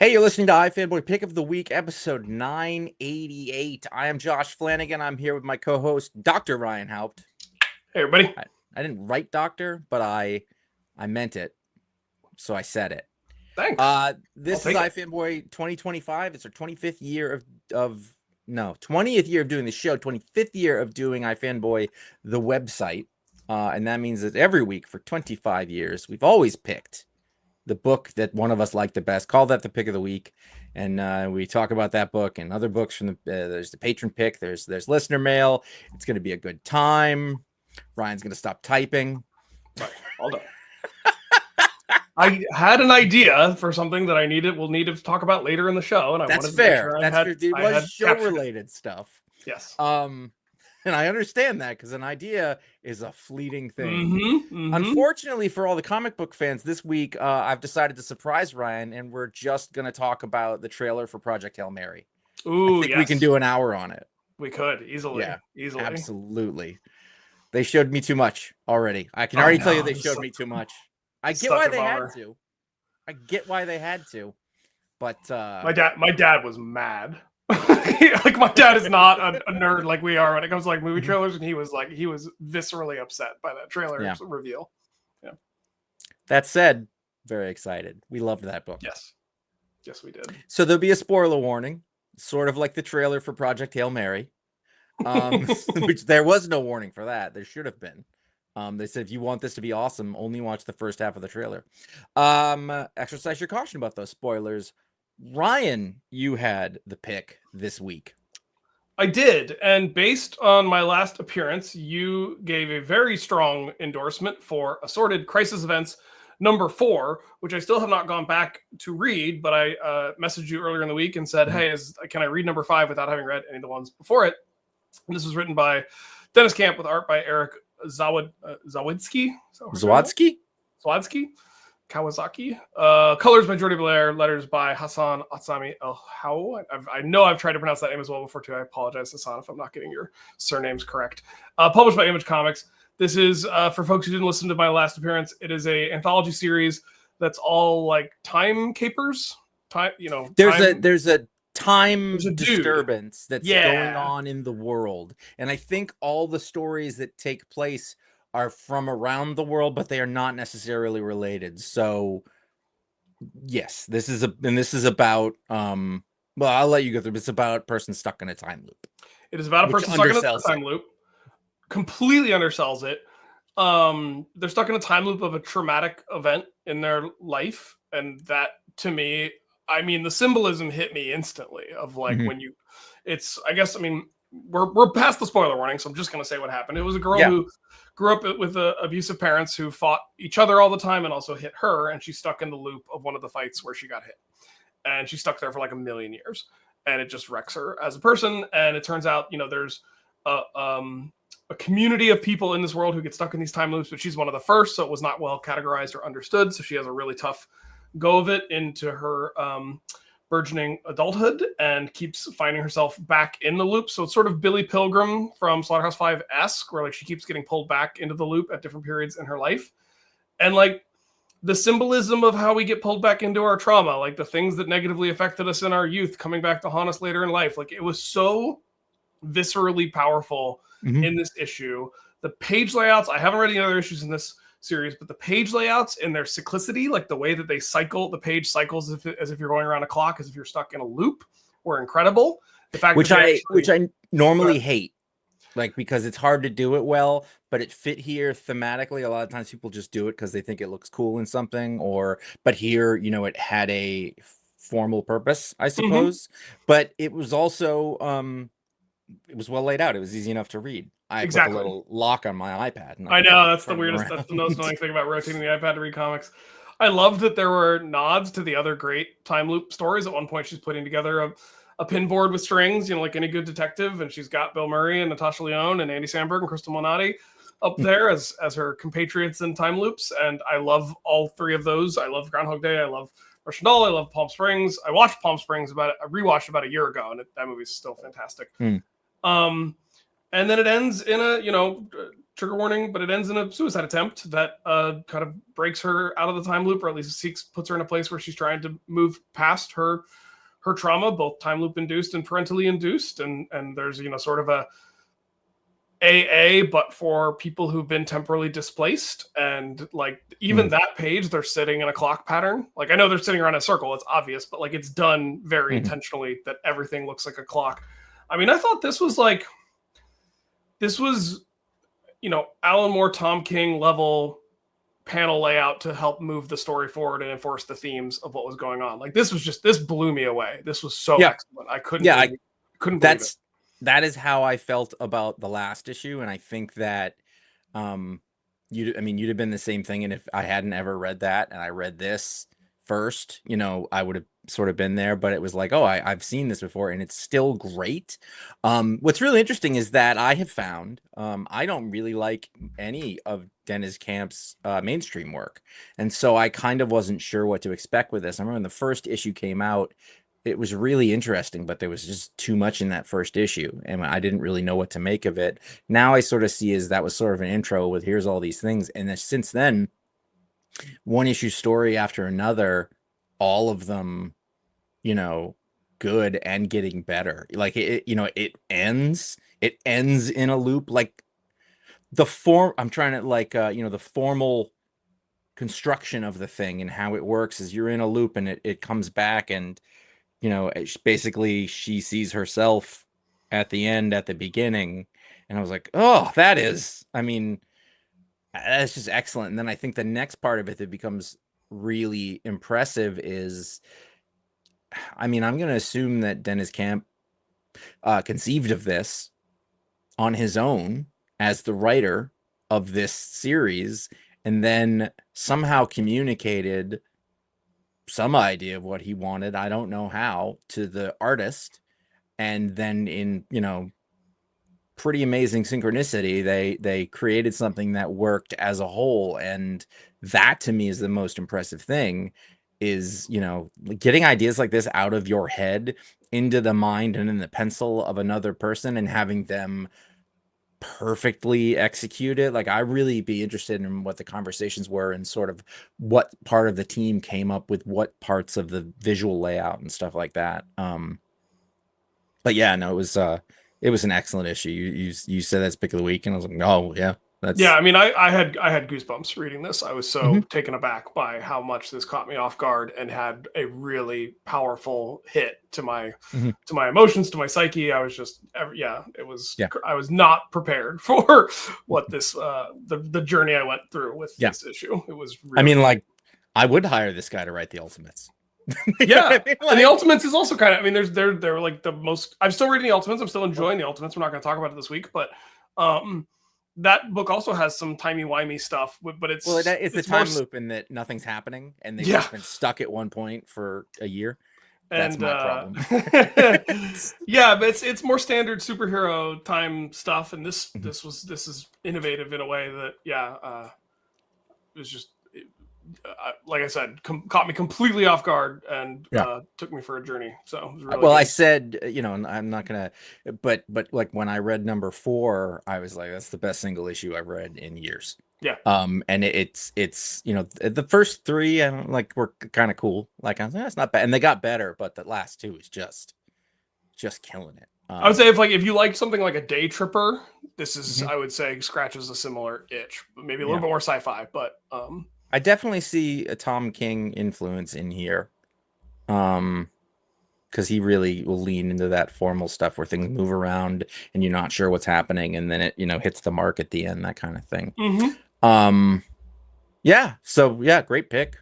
Hey, you're listening to iFanboy Pick of the Week, episode 988. I am Josh Flanagan. I'm here with my co-host, Dr. Ryan Haupt. Hey, everybody. I didn't write doctor, but I meant it, so I said it. Thanks. This is iFanboy 2025. It's our 25th year of 20th year of doing the show, 25th year of doing iFanboy, the website. And that means that every week for 25 years, we've always picked the book that one of us liked the best, call that the pick of the week, and we talk about that book and other books from there's the patron pick, there's listener mail. It's going to be a good time. Ryan's going to stop typing. Right, all done. I had an idea for something that we'll need to talk about later in the show, and I wanted to make sure it was show related stuff. Yes. And I understand that because an idea is a fleeting thing. Unfortunately for all the comic book fans, this week I've decided to surprise Ryan, and we're just going to talk about the trailer for Project Hail Mary. Ooh, I think we can do an hour on it. We could easily. Yeah, easily. Absolutely. They showed me too much already. I can already tell you they showed me too much. I get why they had to. But my dad was mad. Like, my dad is not a nerd like we are when it comes to like movie trailers, and he was viscerally upset by that trailer reveal. Yeah. That said, very excited. We loved that book. Yes, we did. So there'll be a spoiler warning, sort of like the trailer for Project Hail Mary, which there was no warning for that. There should have been. They said, if you want this to be awesome, only watch the first half of the trailer. Exercise your caution about those spoilers. Ryan, you had the pick this week. I did, and based on my last appearance, you gave a very strong endorsement for Assorted Crisis Events number 4, which I still have not gone back to read, but I messaged you earlier in the week and said, hey, can I read number 5 without having read any of the ones before it? And this was written by Dennis Camp with art by Eric Zawadzki. Kawasaki. Colors by Jordi Blair. Letters by Hassan Atsami El-Hau. I know I've tried to pronounce that name as well before, too. I apologize, Hassan, if I'm not getting your surnames correct. Published by Image Comics. This is, for folks who didn't listen to my last appearance, it is a anthology series that's all, like, time capers. There's a time disturbance that's going on in the world. And I think all the stories that take place are from around the world, but they are not necessarily related. So yes, this is about well, I'll let you go through. It's about a person stuck in a time loop. It is about a person stuck in a time loop. Completely undersells it. They're stuck in a time loop of a traumatic event in their life, and that, to me, I mean, the symbolism hit me instantly of like when you, it's, I guess, I mean, we're past the spoiler warning, so I'm just going to say what happened. It was a girl who grew up with abusive parents who fought each other all the time and also hit her, and she's stuck in the loop of one of the fights where she got hit. And she's stuck there for like 1,000,000 years, and it just wrecks her as a person. And it turns out, there's a community of people in this world who get stuck in these time loops, but she's one of the first, so it was not well categorized or understood. So she has a really tough go of it into her burgeoning adulthood and keeps finding herself back in the loop. So it's sort of Billy Pilgrim from Slaughterhouse 5-esque, where like she keeps getting pulled back into the loop at different periods in her life. And like the symbolism of how we get pulled back into our trauma, like the things that negatively affected us in our youth coming back to haunt us later in life. Like it was so viscerally powerful in this issue. The page layouts, I haven't read any other issues in this series, but the page layouts and their cyclicity, like the way that they cycle, the page cycles as if you're going around a clock, as if you're stuck in a loop, were incredible. The fact which I normally hate, like, because it's hard to do it well, but it fit here thematically. A lot of times people just do it because they think it looks cool in something, but here, it had a formal purpose, I suppose. But it was also it was well laid out. It was easy enough to read. I put a little lock on my iPad. I know, that's the weirdest, that's the most annoying thing about rotating the iPad to read comics. I loved that there were nods to the other great time loop stories. At one point, she's putting together a pin board with strings, like any good detective, and she's got Bill Murray and Natasha Lyonne and Andy Samberg and Crystal Malnati up there as her compatriots in time loops. And I love all 3 of those. I love Groundhog Day. I love Russian Doll. I love Palm I watched Palm Springs I rewatched about a year ago, and that movie's still fantastic. And then it ends in a, trigger warning, but it ends in a suicide attempt that kind of breaks her out of the time loop, or at least puts her in a place where she's trying to move past her trauma, both time loop induced and parentally induced. And there's, sort of a AA, but for people who've been temporally displaced. And like, even that page, they're sitting in a clock pattern. Like, I know they're sitting around a circle, it's obvious, but like, it's done very intentionally that everything looks like a clock. I mean, I thought this was, Alan Moore, Tom King level panel layout to help move the story forward and enforce the themes of what was going on. Like, this blew me away. This was so excellent. I couldn't believe it. That is how I felt about the last issue. And I think that, you'd have been the same thing. And if I hadn't ever read that and I read this first, I would have sort of been there, but it was like, oh, I've seen this before and it's still great. What's really interesting is that I have found, I don't really like any of Dennis Camp's mainstream work. And so I kind of wasn't sure what to expect with this. I remember when the first issue came out, it was really interesting, but there was just too much in that first issue and I didn't really know what to make of it. Now I sort of see as that was sort of an intro with here's all these things. And since then, one issue story after another, all of them, good and getting better. Like it ends in a loop. Like the form, I'm trying to the formal construction of the thing and how it works is you're in a loop and it comes back and, basically she sees herself at the end, at the beginning. And I was like, oh, that's just excellent. And then I think the next part of it that becomes really impressive is, I'm going to assume that Dennis Camp conceived of this on his own as the writer of this series, and then somehow communicated some idea of what he wanted, I don't know how, to the artist. And then in, pretty amazing synchronicity, they created something that worked as a whole. And that to me is the most impressive thing, is getting ideas like this out of your head into the mind and in the pencil of another person and having them perfectly execute it. Like, I really be interested in what the conversations were and sort of what part of the team came up with what parts of the visual layout and stuff like that. But yeah, no, it was an excellent issue. You said that's pick of the week, and I was like, oh yeah, that's I had goosebumps reading this. I was so taken aback by how much this caught me off guard and had a really powerful hit to my to my emotions, to my psyche. I was just it was I was not prepared for what this the journey I went through with this issue. It was really I would hire this guy to write the Ultimates. And the Ultimates is also kind of, they're like the most, I'm still reading the Ultimates, I'm still enjoying the Ultimates. We're not going to talk about it this week, but that book also has some timey-wimey stuff, but it's a time loop in that nothing's happening and they've just been stuck at one point for a year. That's my problem. But it's more standard superhero time stuff, and this is innovative in a way that it was just, like I said, caught me completely off guard and took me for a journey. So it was really good. I said, and I'm not gonna, but like when I read number 4, I was like, that's the best single issue I've read in years. And it's the first 3 were kind of cool. Like, I was like, that's not bad, and they got better, but the last 2 is just killing it. I would say if you like something like a Day Tripper, this is I would say scratches a similar itch, maybe a little bit more sci-fi, but I definitely see a Tom King influence in here, because he really will lean into that formal stuff where things move around and you're not sure what's happening, and then it hits the mark at the end, that kind of thing. So great pick.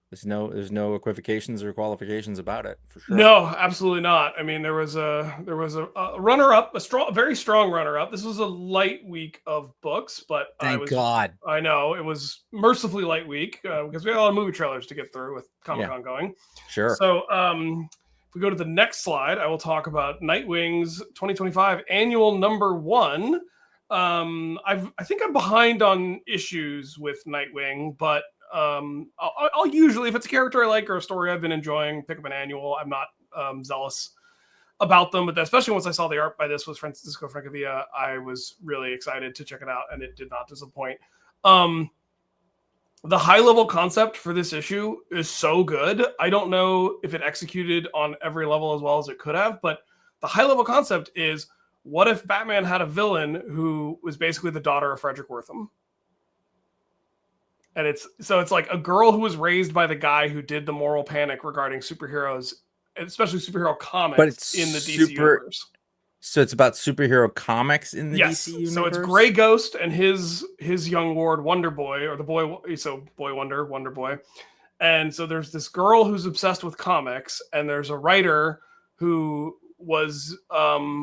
There's no equivocations or qualifications about it, for sure. No, absolutely not. I mean, there was a runner-up, very strong runner-up. This was a light week of books, but Thank God. I know it was mercifully light week because we had a lot of movie trailers to get through with Comic-Con going. Sure. So if we go to the next slide, I will talk about Nightwing's 2025 annual number 1. I think I'm behind on issues with Nightwing, but I'll usually, if it's a character I like or a story I've been enjoying, pick up an annual. I'm not zealous about them, but especially once I saw the art by this was Francisco Francavilla, I was really excited to check it out, and it did not disappoint. The high-level concept for this issue is so good. I don't know if it executed on every level as well as it could have, but the high-level concept is, what if Batman had a villain who was basically the daughter of Frederick Wortham? And it's like a girl who was raised by the guy who did the moral panic regarding superheroes, especially superhero comics, but it's in the DC universe. So it's about superhero comics in the DC universe? So it's Grey Ghost and his young ward, Wonder Boy, or the boy, so Boy Wonder, Wonder Boy. And so there's this girl who's obsessed with comics, and there's a writer who was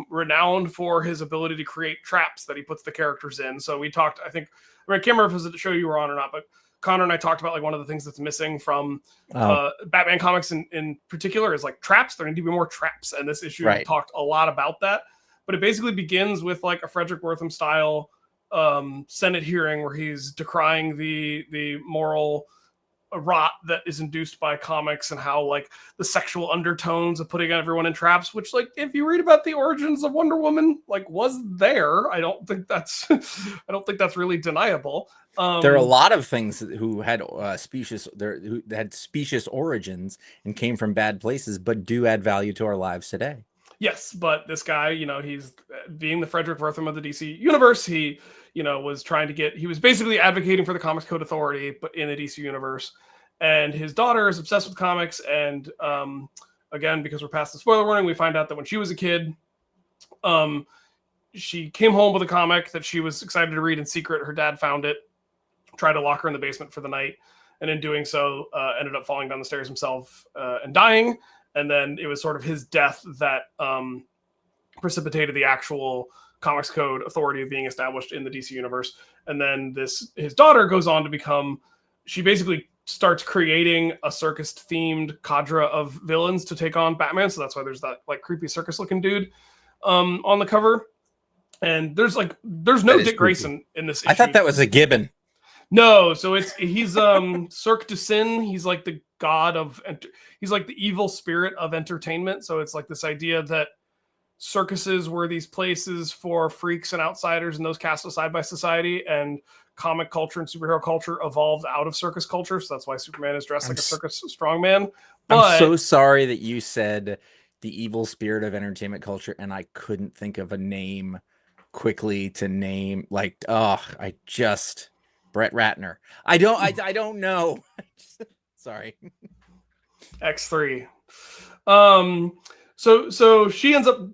renowned for his ability to create traps that he puts the characters in. So we talked, I can't remember if it was the show you were on or not, but Conor and I talked about like one of the things that's missing from Batman comics in particular is like traps. There need to be more traps, and this issue talked a lot about that. But it basically begins with like a Frederick Wortham style Senate hearing where he's decrying the moral rot that is induced by comics and how like the sexual undertones of putting everyone in traps, which like if you read about the origins of Wonder Woman, like was there. I don't think that's really deniable. There are a lot of things who had specious origins and came from bad places, but do add value to our lives today. Yes, but this guy, he's being the Frederick Wortham of the DC universe. He, was he was basically advocating for the Comics Code Authority, but in the DC universe. And his daughter is obsessed with comics. And again, because we're past the spoiler warning, we find out that when she was a kid, she came home with a comic that she was excited to read in secret. Her dad found it, tried to lock her in the basement for the night, and in doing so, ended up falling down the stairs himself and dying. And then it was sort of his death that precipitated the actual Comics Code Authority being established in the DC universe. And then his daughter goes on to become, she basically starts creating a circus-themed cadre of villains to take on Batman. So that's why there's that like creepy circus-looking dude on the cover. And there's no Dick Grayson in this issue. I thought that was a gibbon. No, so he's Cirque du Sin. He's like the god of, he's like the evil spirit of entertainment. So it's like this idea that circuses were these places for freaks and outsiders and those cast aside by society, and comic culture and superhero culture evolved out of circus culture. So that's why Superman is dressed like a circus strongman. But I'm so sorry that you said the evil spirit of entertainment culture, and I couldn't think of a name quickly to name. Like, Brett Ratner. I don't know. Sorry. X3. So she ends up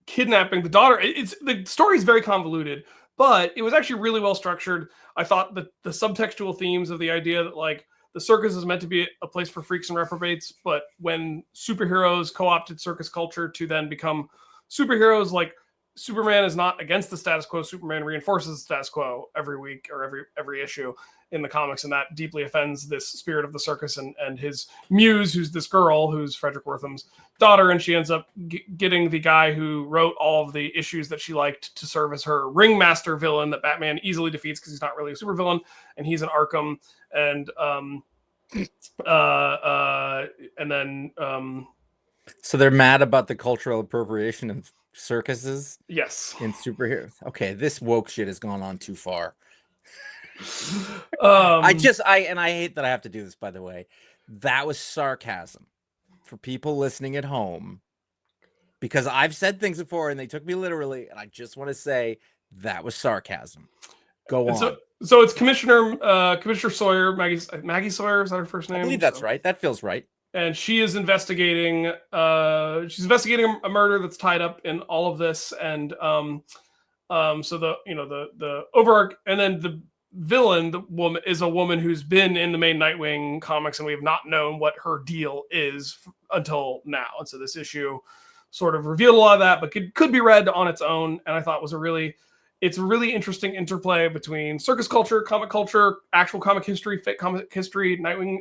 kidnapping the daughter. The story is very convoluted, but it was actually really well structured. I thought that the subtextual themes of the idea that like the circus is meant to be a place for freaks and reprobates, but when superheroes co-opted circus culture to then become superheroes, like Superman is not against the status quo. Superman reinforces the status quo every week or every issue in the comics, and that deeply offends this spirit of the circus and his muse, who's this girl who's Frederick Wortham's daughter, and she ends up getting the guy who wrote all of the issues that she liked to serve as her ringmaster villain that Batman easily defeats because he's not really a supervillain, and he's an Arkham, and then so they're mad about the cultural appropriation of circuses. Yes. In superheroes. Okay, this woke shit has gone on too far. I hate that I have to do this, by the way. That was sarcasm for people listening at home, because I've said things before and they took me literally, and I just want to say that was sarcasm. Go on. So it's Commissioner Sawyer, Maggie Sawyer, is that her first name? I believe that's right. That feels right. And she is investigating. She's investigating a murder that's tied up in all of this, and so the overarch, and then the villain, the woman, is a woman who's been in the main Nightwing comics, and we have not known what her deal is until now. And so this issue sort of revealed a lot of that, but could be read on its own. And I thought it's a really interesting interplay between circus culture, comic culture, actual comic history, fake comic history, Nightwing,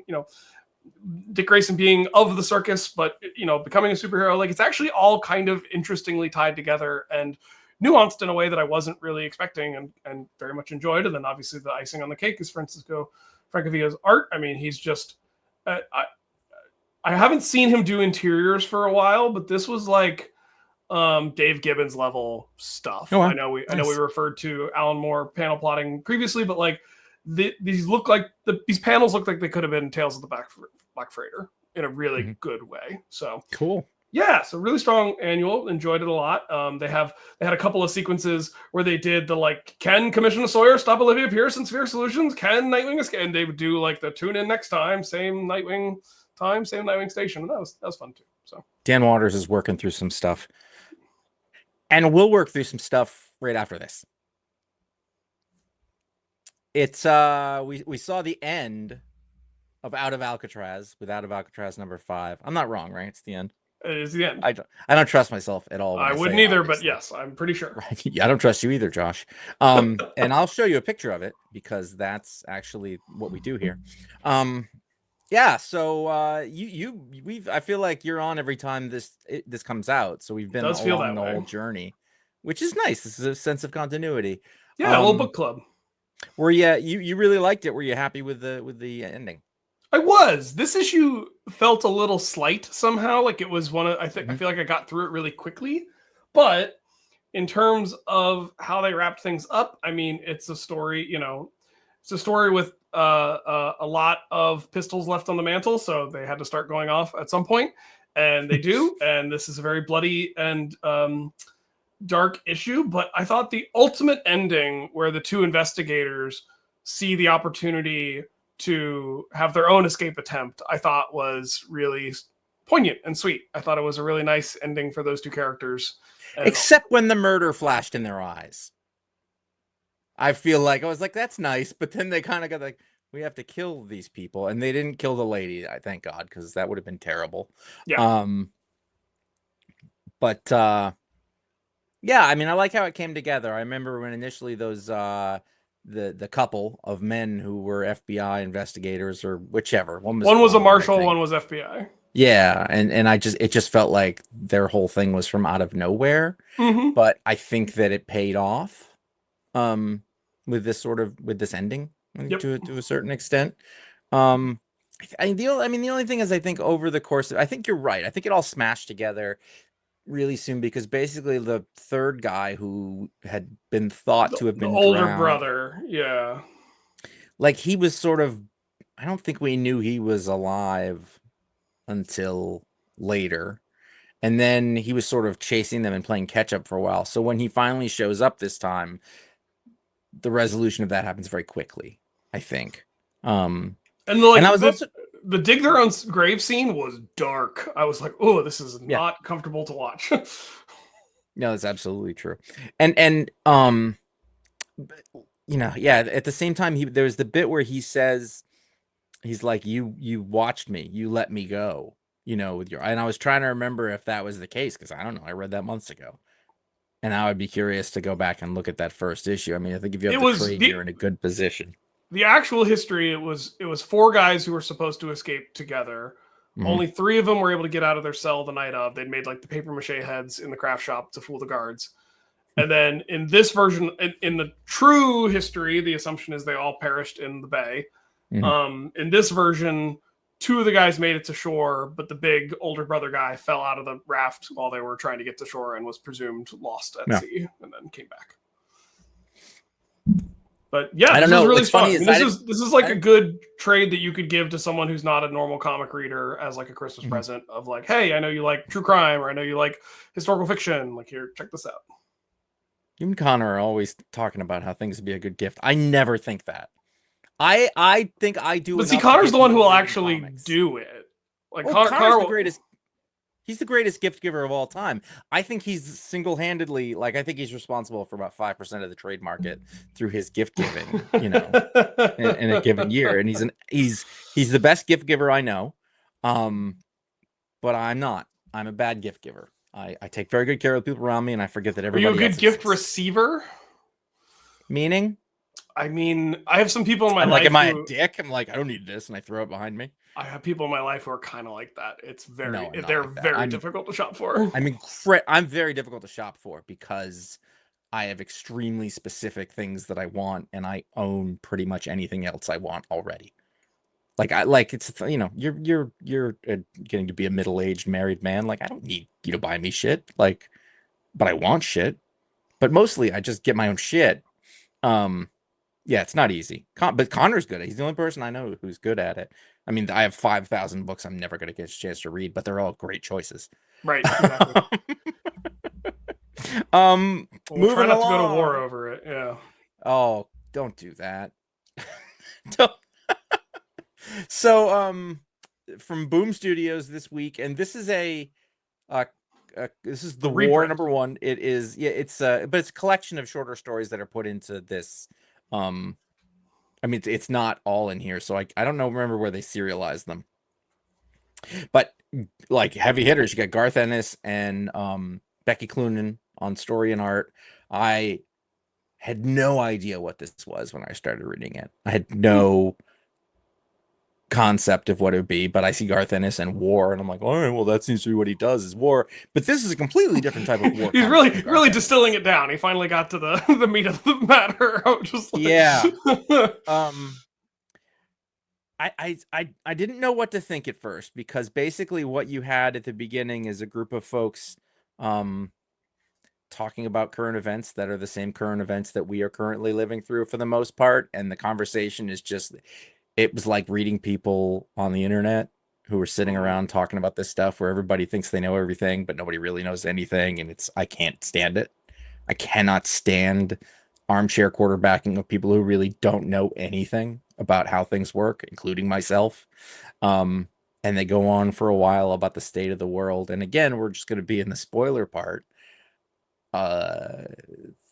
Dick Grayson being of the circus, but becoming a superhero. Like, it's actually all kind of interestingly tied together and nuanced in a way that I wasn't really expecting, and very much enjoyed. And then obviously the icing on the cake is Francisco Francavilla's art. I mean, he's just I I haven't seen him do interiors for a while, but this was like Dave Gibbons level stuff. Oh, wow. I know we referred to Alan Moore panel plotting previously, but like these panels look like they could have been Tales of the Black Freighter in a really good way. So cool. Yeah, so really strong annual. Enjoyed it a lot. They had a couple of sequences where they did the like, can Commissioner Sawyer stop Olivia Pierce in Sphere Solutions? Can Nightwing escape? And they would do like the tune in next time, same Nightwing time, same Nightwing station. And that was fun too. So Dan Waters is working through some stuff, and we'll work through some stuff right after this. It's we saw the end of Out of Alcatraz with Out of Alcatraz number 5. I'm not wrong, right? It's the end. It is the end. I don't trust myself at all. I wouldn't either, but yes, I'm pretty sure. Right. Yeah, I don't trust you either, Josh. And I'll show you a picture of it because that's actually what we do here. Yeah. So I feel like you're on every time this comes out. So we've been along the whole journey, which is nice. This is a sense of continuity. Yeah, a little book club. Were you really liked it? Were you happy with the ending? I was. This issue felt a little slight somehow. Like it was one of, I feel like I got through it really quickly. But in terms of how they wrapped things up, I mean, it's a story, it's a story with a lot of pistols left on the mantle. So they had to start going off at some point, and they do. And this is a very bloody and dark issue. But I thought the ultimate ending where the two investigators see the opportunity to have their own escape attempt, I thought was really poignant and sweet. I thought it was a really nice ending for those two characters. Except when the murder flashed in their eyes. I feel like I was like, that's nice, but then they kind of got like, we have to kill these people, and they didn't kill the lady. I thank God, because that would have been terrible. Yeah. But yeah, I mean, I like how it came together. I remember when initially those the couple of men who were FBI investigators or whichever. One was a marshal, one was FBI. Yeah, and it just felt like their whole thing was from out of nowhere. But I think that it paid off with this ending to a certain extent. The only thing is, I think over the course of, I think you're right. I think it all smashed together really soon, because basically the third guy who had been thought to have been the older drowned, brother, yeah, like he was sort of, I don't think we knew he was alive until later, and then he was sort of chasing them and playing catch up for a while. So when he finally shows up this time, the resolution of that happens very quickly, I think. And I was also, the dig their own grave scene was dark. I was like, oh, this is not comfortable to watch. No, that's absolutely true. And at the same time, there's the bit where he says, he's like, you watched me, you let me go, with your, and I was trying to remember if that was the case, because I don't know, I read that months ago, and I would be curious to go back and look at that first issue. I mean, I think if you have the trade, you're in a good position. The actual history, it was 4 guys who were supposed to escape together. Only 3 of them were able to get out of their cell the night of. They'd made like the paper mache heads in the craft shop to fool the guards. And then in this version, in the true history, the assumption is they all perished in the bay. In this version, 2 of the guys made it to shore, but the big older brother guy fell out of the raft while they were trying to get to shore and was presumed lost at sea, and then came back. But yeah, I don't know. Really funny. This is like a good trade that you could give to someone who's not a normal comic reader as like a Christmas present of like, hey, I know you like true crime, or I know you like historical fiction. Like, here, check this out. You and Conor are always talking about how things would be a good gift. I never think that. I think I do. But see, Conor's the one who will actually do it. Like, Conor the greatest. He's the greatest gift giver of all time. I think he's single-handedly, like, I think he's responsible for about 5% of the trade market through his gift giving, in a given year. And he's the best gift giver I know. But I'm not. I'm a bad gift giver. I take very good care of the people around me, and I forget that everybody. Are you a good gift receiver? Meaning? I mean, I have some people in my life. Like, am I a dick? I'm like, I don't need this, and I throw it behind me. I have people in my life who are kind of like that. It's very, they're very difficult to shop for. I'm very difficult to shop for because I have extremely specific things that I want, and I own pretty much anything else I want already. Like it's you're getting to be a middle-aged married man. Like I don't need you to buy me shit. Like, but I want shit. But mostly I just get my own shit. Yeah, it's not easy. But Conor's good. He's the only person I know who's good at it. I mean, I have 5,000 books I'm never going to get a chance to read, but they're all great choices. Right, exactly. We'll try not to go to war over it. Yeah. Oh, don't do that. Don't. So, from Boom Studios this week, and this is this is the War #1. It is, yeah, but it's a collection of shorter stories that are put into this. I mean, it's not all in here, so I don't remember where they serialized them. But like heavy hitters, you got Garth Ennis and Becky Cloonan on story and art. I had no idea what this was when I started reading it. I had no concept of what it would be, but I see Garth Ennis and war, and I'm like, all right, well, that seems to be what he does is war. But this is a completely different type of war. He's really distilling it down. He finally got to the meat of the matter. I'm just like... Yeah. I didn't know what to think at first, because basically what you had at the beginning is a group of folks talking about current events that are the same current events that we are currently living through for the most part, and the conversation is just, it was like reading people on the internet who were sitting around talking about this stuff where everybody thinks they know everything, but nobody really knows anything. And I can't stand it. I cannot stand armchair quarterbacking of people who really don't know anything about how things work, including myself. And they go on for a while about the state of the world. And again, we're just going to be in the spoiler part.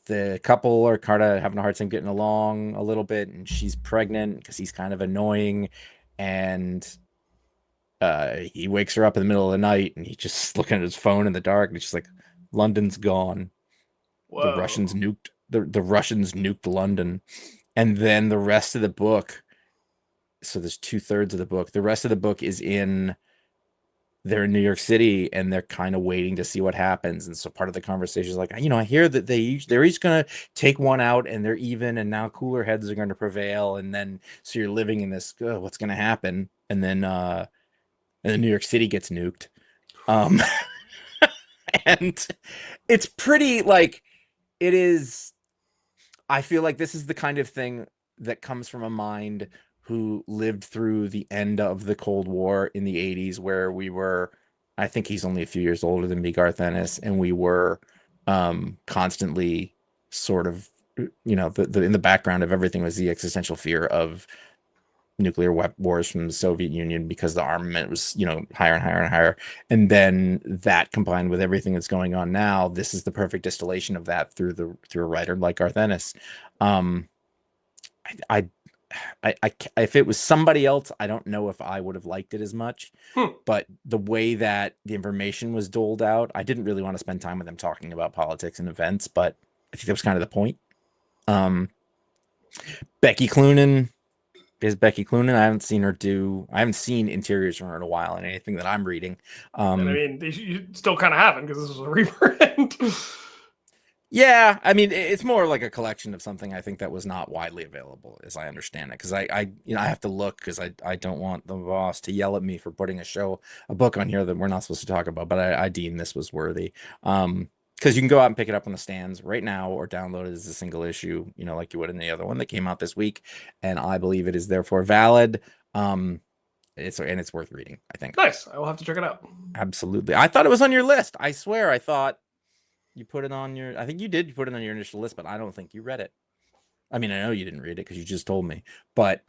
The couple are kind of having a hard time getting along a little bit, and she's pregnant because he's kind of annoying, and he wakes her up in the middle of the night, and he's just looking at his phone in the dark, and he's just like, London's gone. Whoa. The Russians nuked London. And then the rest of the book, so there's 2/3 of the book, the rest of the book is they're in New York City, and they're kind of waiting to see what happens. And so part of the conversation is like, I hear that they're each going to take one out, and they're even, and now cooler heads are going to prevail. And then, so you're living in this, what's going to happen? And then New York City gets nuked. And it's pretty, like, it is, I feel like this is the kind of thing that comes from a mind who lived through the end of the Cold War in the 80s, where we were, I think he's only a few years older than me, Garth Ennis, and we were constantly sort of, in the background of everything was the existential fear of nuclear wars from the Soviet Union, because the armament was, higher and higher and higher. And then that combined with everything that's going on now, this is the perfect distillation of that through a writer like Garth Ennis. If it was somebody else, I don't know if I would have liked it as much. But the way that the information was doled out, I didn't really want to spend time with them talking about politics and events, but I think that was kind of the point. Becky Cloonan is Becky Cloonan. I haven't seen interiors from her in a while in anything that I'm reading. And I mean, you still kind of haven't, because this was a reprint. Yeah, I mean, it's more like a collection of something I think that was not widely available, as I understand it. Because I have to look, because I don't want the boss to yell at me for putting a book on here that we're not supposed to talk about. But I deem this was worthy. Because you can go out and pick it up on the stands right now, or download it as a single issue, like you would in the other one that came out this week. And I believe it is therefore valid. It's worth reading, I think. Nice. I will have to check it out. Absolutely. I thought it was on your list. I swear, I thought you put it on your, I think you did put it on your initial list, but I don't think you read it. I mean, I know you didn't read it because you just told me, but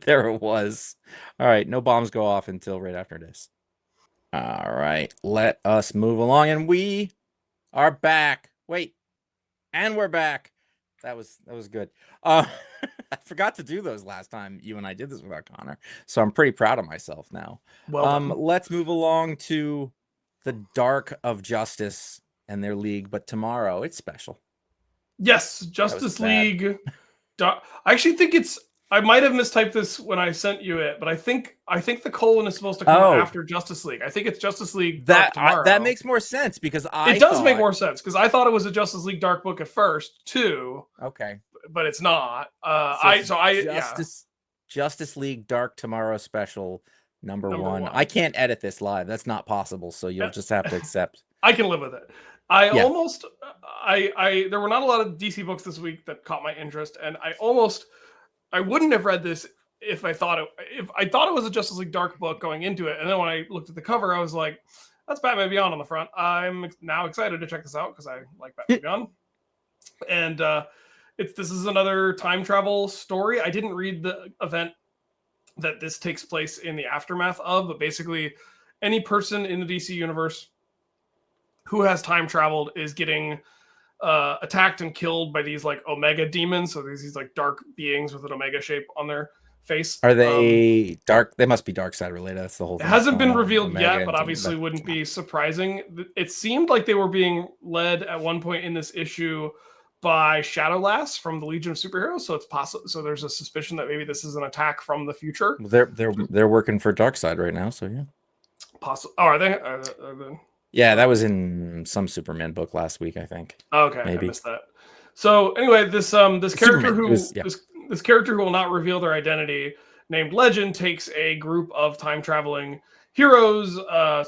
there it was. All right. No bombs go off until right after this. All right. Let us move along. And we are back. Wait. And we're back. That was good. I forgot to do those last time you and I did this without Connor. So I'm pretty proud of myself now. Well, let's move along to the Dark of Justice and their league, but tomorrow it's special. Yes, Justice League. I actually think I might have mistyped this when I sent you it, but I think the colon is supposed to come after Justice League. I think it's Justice League Dark tomorrow. That makes more sense, because it does make more sense, because I thought it was a Justice League Dark book at first too. Okay, but it's not. Justice League Dark Tomorrow special number one. I can't edit this live. That's not possible. So you'll just have to accept. I can live with it. I there were not a lot of DC books this week that caught my interest, and I wouldn't have read this if I thought it was a Justice League Dark book going into it. And then when I looked at the cover, I was like, that's Batman Beyond on the front. I'm now excited to check this out because I like Batman Beyond. And this is another time travel story. I didn't read the event that this takes place in the aftermath of, but basically any person in the DC universe who has time traveled is getting attacked and killed by these like Omega demons. So these like dark beings with an Omega shape on their face. Are they dark? They must be dark side related. That's the whole thing. It hasn't been revealed yet, but obviously wouldn't be surprising. It seemed like they were being led at one point in this issue by Shadowlass from the Legion of Superheroes. So it's possible. So there's a suspicion that maybe this is an attack from the future. They're working for Darkseid right now. So yeah, possible. Oh, are they? Are they? Yeah, that was in some Superman book last week, I think. Okay, maybe. I missed that. So anyway, this character this character who will not reveal their identity, named Legend, takes a group of time traveling heroes.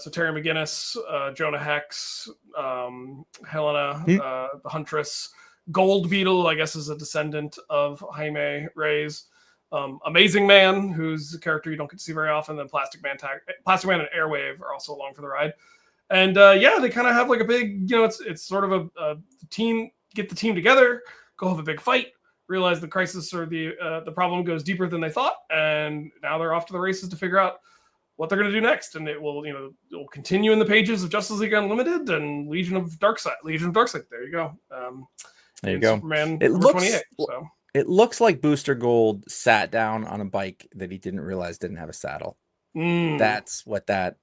So Terry McGinnis, Jonah Hex, Helena, the Huntress, Gold Beetle, I guess, is a descendant of Jaime Reyes. Amazing Man, who's a character you don't get to see very often. Then Plastic Man and Airwave are also along for the ride. And they kind of have like a big, it's sort of a team, get the team together, go have a big fight, realize the crisis or the problem goes deeper than they thought, and now they're off to the races to figure out what they're going to do next. And it will continue in the pages of Justice League Unlimited and Legion of Darkseid. There you go. There you go. Superman number 28. So. It looks like Booster Gold sat down on a bike that he didn't realize didn't have a saddle. That's what that.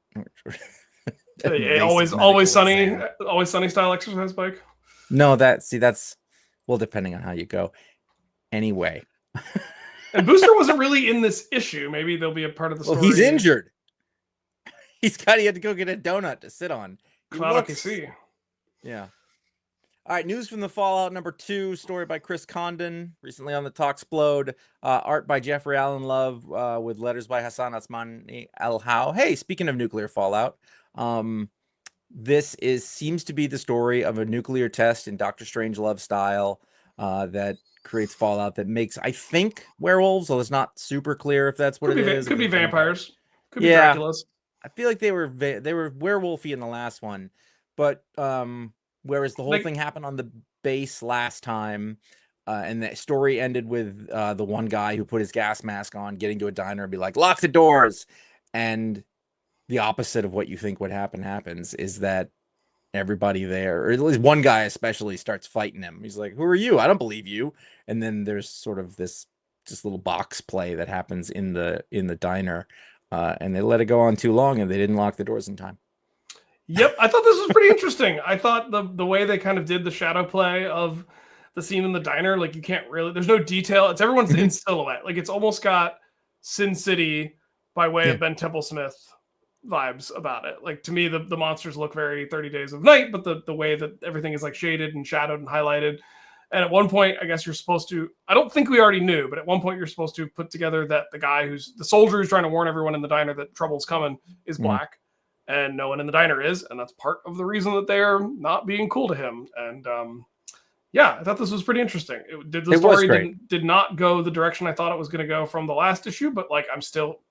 always sunny style exercise bike. No, that's depending on how you go. Anyway, and Booster wasn't really in this issue. Maybe they'll be a part of the story. Well, he's injured. He had to go get a donut to sit on. Yeah. All right, news from the Fallout #2, story by Chris Condon, recently on the Talksplode, art by Jeffrey Allen Love, with letters by Hassan Asmani El How. Hey, speaking of nuclear fallout, this seems to be the story of a nuclear test in Doctor Strangelove style that creates fallout that makes, I think, werewolves, although it's not super clear if that's what it is. Could be vampires. Could be Draculas. I feel like they were werewolfy in the last one, but whereas the whole thing happened on the base last time, and the story ended with the one guy who put his gas mask on, getting to a diner and be like, lock the doors. And the opposite of what you think would happen happens, is that everybody there, or at least one guy especially, starts fighting him. He's like, who are you? I don't believe you. And then there's sort of this just little box play that happens in the diner. And they let it go on too long, and they didn't lock the doors in time. Yep, I thought this was pretty interesting. I thought the way they kind of did the shadow play of the scene in the diner, like you can't really, there's no detail. It's everyone's in silhouette. Like it's almost got Sin City by way of Ben Templesmith vibes about it. Like to me, the monsters look very 30 Days of Night, but the way that everything is like shaded and shadowed and highlighted. And at one point, I guess you're supposed to, I don't think we already knew, but at one point you're supposed to put together that the soldier who's trying to warn everyone in the diner that trouble's coming is black. And no one in the diner is, and that's part of the reason that they're not being cool to him. And I thought this was pretty interesting. The story did not go the direction I thought it was going to go from the last issue, but like I'm still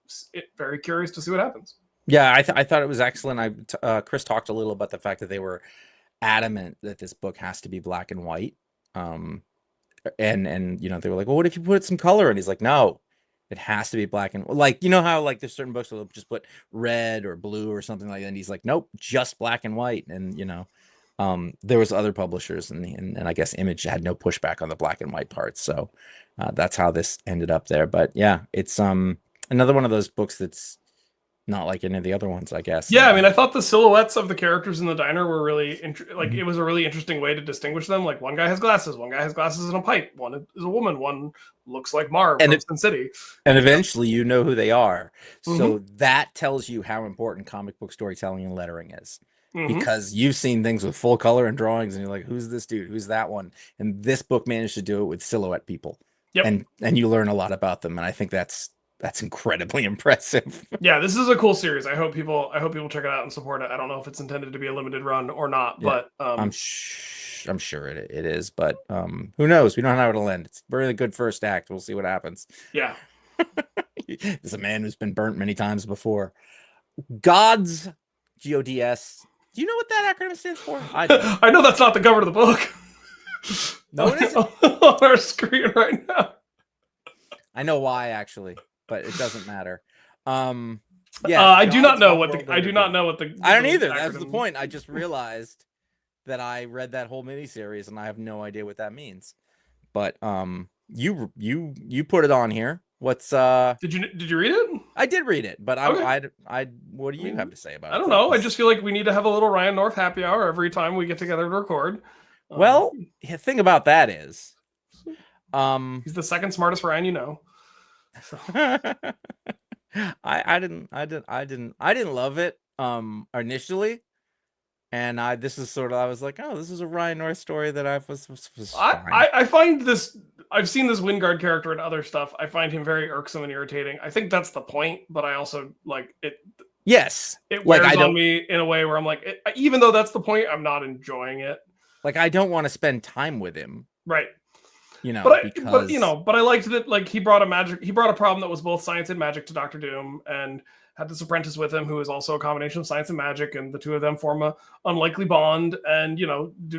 very curious to see what happens. Yeah, I thought it was excellent. Chris talked a little about the fact that they were adamant that this book has to be black and white. And they were like, well, what if you put some color? And he's like, no. It has to be black and like, you know how like there's certain books that will just put red or blue or something like that. And he's like, nope, just black and white. And there was other publishers and I guess Image had no pushback on the black and white parts. So that's how this ended up there. But yeah, it's another one of those books that's not like any of the other ones, I guess. Yeah, I mean, I thought the silhouettes of the characters in the diner were really it was a really interesting way to distinguish them. Like one guy has glasses, one guy has glasses and a pipe, one is a woman, one looks like Marv from Sin City. And eventually you know who they are. So that tells you how important comic book storytelling and lettering is. Because you've seen things with full color and drawings and you're like, who's this dude? Who's that one? And this book managed to do it with silhouette people. Yep. And you learn a lot about them. And I think that's that's incredibly impressive. Yeah, this is a cool series. I hope people check it out and support it. I don't know if it's intended to be a limited run or not, Yeah. but I'm sure it is, but who knows? We don't know how it'll end. It's a really good first act. We'll see what happens. Yeah. There's a man who's been burnt many times before. G.O.D.S. G.O.D.S. Do you know what that acronym stands for? I don't. I know that's not the cover of the book. No, it isn't. On our screen right now. I know why, actually, but it doesn't matter. Yeah, I do not know what the. I don't either. That's the point. I just realized that I read that whole miniseries and I have no idea what that means. But you put it on here. What's Did you read it? I did read it, but okay. I what do you have to say about it? I don't know. I just feel like we need to have a little Ryan North happy hour every time we get together to record. Well, the thing about that is, he's the second smartest Ryan you know. So. I didn't love it initially, and I was like, oh, this is a Ryan North story that I was fine. I find this. I've seen this Wingard character in other stuff. I find him very irksome and irritating. I think that's the point, but I also like it. Yes, it wears on me in a way where I'm like, even though that's the point, I'm not enjoying it. Like, I don't want to spend time with him, right? You know, but I liked that. Like, he brought a problem that was both science and magic to Dr. Doom, and had this apprentice with him who is also a combination of science and magic, and the two of them form a unlikely bond. And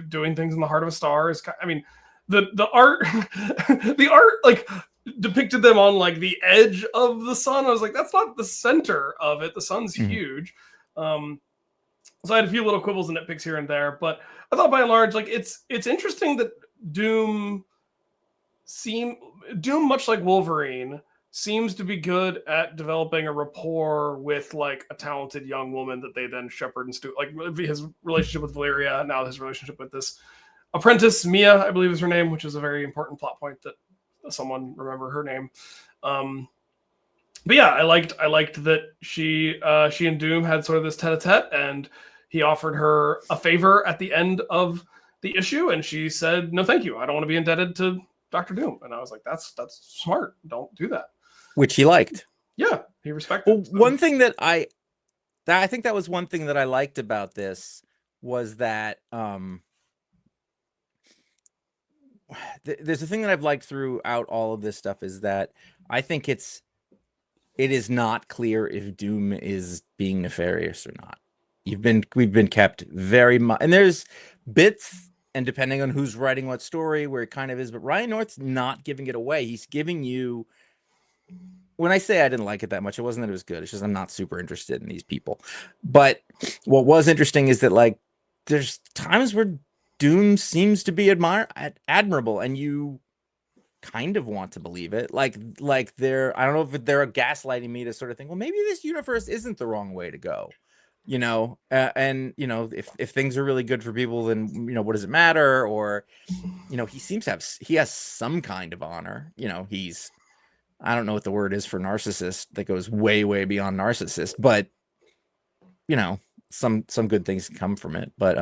doing things in the heart of a star is, I mean, the art, the art like depicted them on like the edge of the sun. I was like, that's not the center of it. The sun's huge. So I had a few little quibbles and nitpicks here and there, but I thought by and large, like it's interesting that Doom, much like Wolverine, seems to be good at developing a rapport with like a talented young woman that they then shepherd and like his relationship with Valeria, now his relationship with this apprentice Mia, I believe is her name, which is a very important plot point that someone remember her name. But yeah, I liked that she and Doom had sort of this tete-a-tete, and he offered her a favor at the end of the issue, and she said, "No, thank you. I don't want to be indebted to Dr. Doom." And I was like, "That's smart. Don't do that." Which he liked. Yeah, he respected. Well, one thing that I think that was one thing that I liked about this was that there's a thing that I've liked throughout all of this stuff is that I think it is not clear if Doom is being nefarious or not. We've been kept very much, and there's bits, and depending on who's writing what story, where it kind of is, but Ryan North's not giving it away. He's giving you, when I say I didn't like it that much, it wasn't that it was good. It's just I'm not super interested in these people. But what was interesting is that like there's times where Doom seems to be admirable, and you kind of want to believe it. Like I don't know if they're gaslighting me to sort of think, well, maybe this universe isn't the wrong way to go. And if things are really good for people, then what does it matter? Or he seems to has some kind of honor. He's, I don't know what the word is for narcissist that goes way, way beyond narcissist, but some good things come from it. But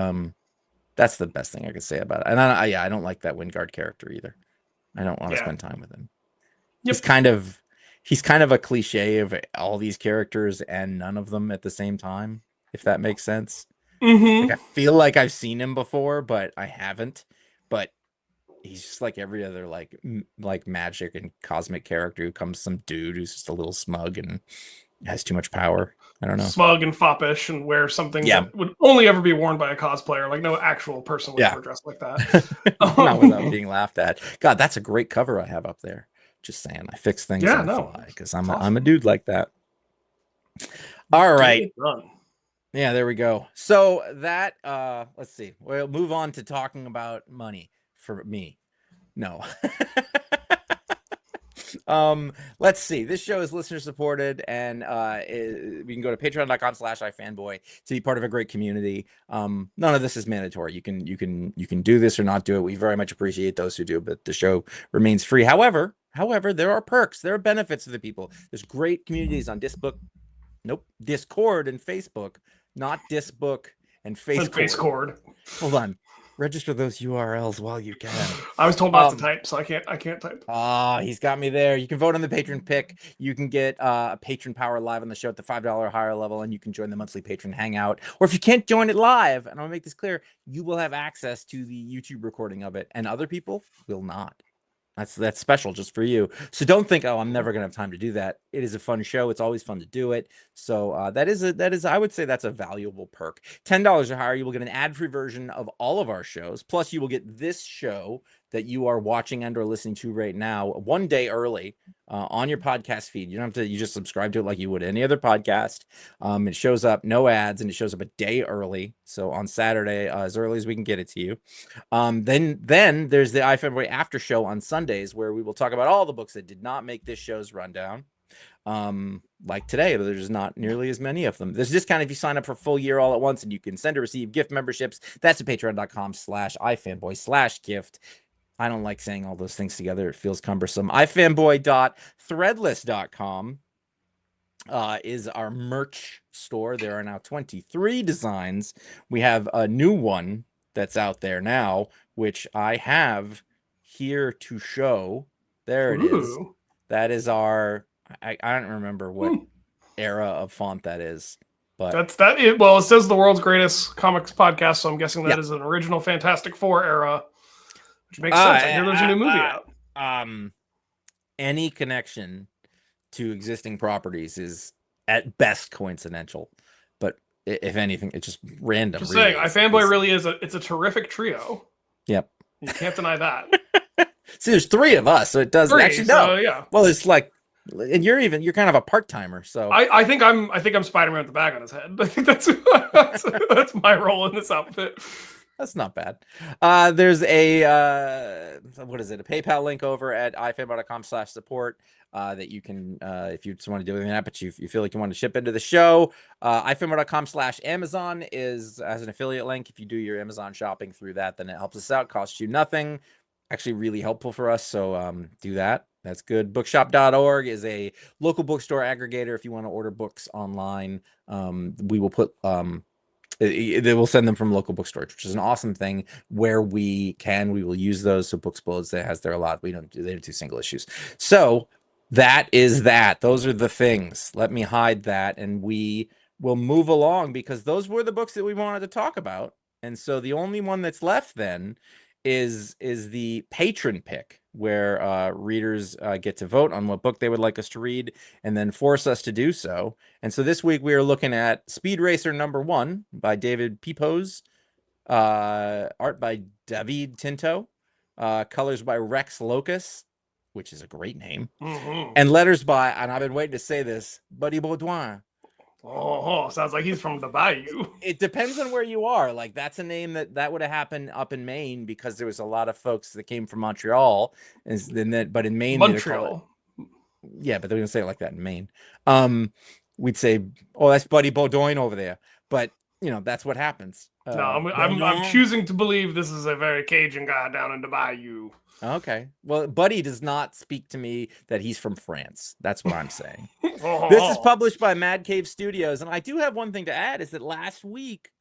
that's the best thing I could say about it. And I don't like that Wingard character either. I don't want to spend time with him. Yep. He's kind of a cliche of all these characters and none of them at the same time, if that makes sense. Like, I feel like I've seen him before, but I haven't. But he's just like every other like magic and cosmic character who comes some dude who's just a little smug and has too much power. I don't know. Smug and foppish and wears something that would only ever be worn by a cosplayer. Like no actual person would ever dress like that. Not without being laughed at. God, that's a great cover I have up there. Just saying, I fix things on the fly because I'm a dude like that. All right. Yeah, there we go. So that let's see. We'll move on to talking about money for me. No. Let's see. This show is listener supported, and we can go to patreon.com/iFanboy to be part of a great community. None of this is mandatory. You can do this or not do it. We very much appreciate those who do, but the show remains free. However, there are perks. There are benefits to the people. There's great communities on Discord and Facebook, not Disbook and Facebook. Facecord. Hold on. Register those URLs while you can. I was told not to type, so I can't type. He's got me there. You can vote on the patron pick. You can get a patron power live on the show at the $5 higher level, and you can join the monthly patron hangout. Or if you can't join it live, and I'll make this clear, you will have access to the YouTube recording of it, and other people will not. That's special just for you. So don't think, oh, I'm never gonna have time to do that. It is a fun show. It's always fun to do it. So that is I would say that's a valuable perk. $10 or higher, you will get an ad-free version of all of our shows. Plus, you will get this show that you are watching and or listening to right now 1 day early on your podcast feed. You don't have to. You just subscribe to it like you would any other podcast. It shows up, no ads, and it shows up a day early. So on Saturday, as early as we can get it to you. Then there's the iFanboy after show on Sundays, where we will talk about all the books that did not make this show's rundown. Like today, there's not nearly as many of them. There's a discount if you sign up for a full year all at once, and you can send or receive gift memberships. That's at patreon.com/ifanboy/gift. I don't like saying all those things together. It feels cumbersome. ifanboy.threadless.com is our merch store. There are now 23 designs. We have a new one that's out there now, which I have here to show. There it is. That is our, I don't remember what era of font that is. But that's that. Well, it says the world's greatest comics podcast, so I'm guessing that is an original Fantastic Four era, which makes sense. I hear there's a new movie out. Any connection to existing properties is at best coincidental, but if anything, it's just random. Just saying, iFanboy really is it's a terrific trio. Yep, you can't deny that. See, there's 3 of us, so it does actually no. Yeah. Well, it's like, and you're kind of a part timer. So I think I'm Spider-Man with the bag on his head. I think that's my role in this outfit. That's not bad. There's a what is it? A PayPal link over at ifanboy.com/support that you can if you just want to do anything like that, but you feel like you want to ship into the show. ifanboy.com/Amazon has an affiliate link. If you do your Amazon shopping through that, then it helps us out. Costs you nothing. Actually, really helpful for us. So do that. That's good. Bookshop.org is a local bookstore aggregator. If you want to order books online, we will put they will send them from local bookstores, which is an awesome thing. Where we will use those. So Booksplodes that has there a lot. They don't do single issues. So that is that. Those are the things. Let me hide that, and we will move along because those were the books that we wanted to talk about. And so the only one that's left then is the patron pick, where readers get to vote on what book they would like us to read and then force us to do so. And so this week we are looking at Speed Racer #1 by David Pepose, art by David Tinto, colors by Rex Locus, which is a great name, and letters by, and I've been waiting to say this, Buddy Baudouin. Oh, sounds like he's from the Bayou. It depends on where you are. Like, that's a name that would have happened up in Maine because there was a lot of folks that came from Montreal, but in Maine, Montreal. Yeah, but they're gonna say it like that in Maine. We'd say, "Oh, that's Buddy Baudouin over there," but that's what happens. No, I'm choosing to believe this is a very Cajun guy down in the Bayou. Okay. Well, Buddy does not speak to me that he's from France. That's what I'm saying. This is published by Mad Cave Studios. And I do have one thing to add, is that last week,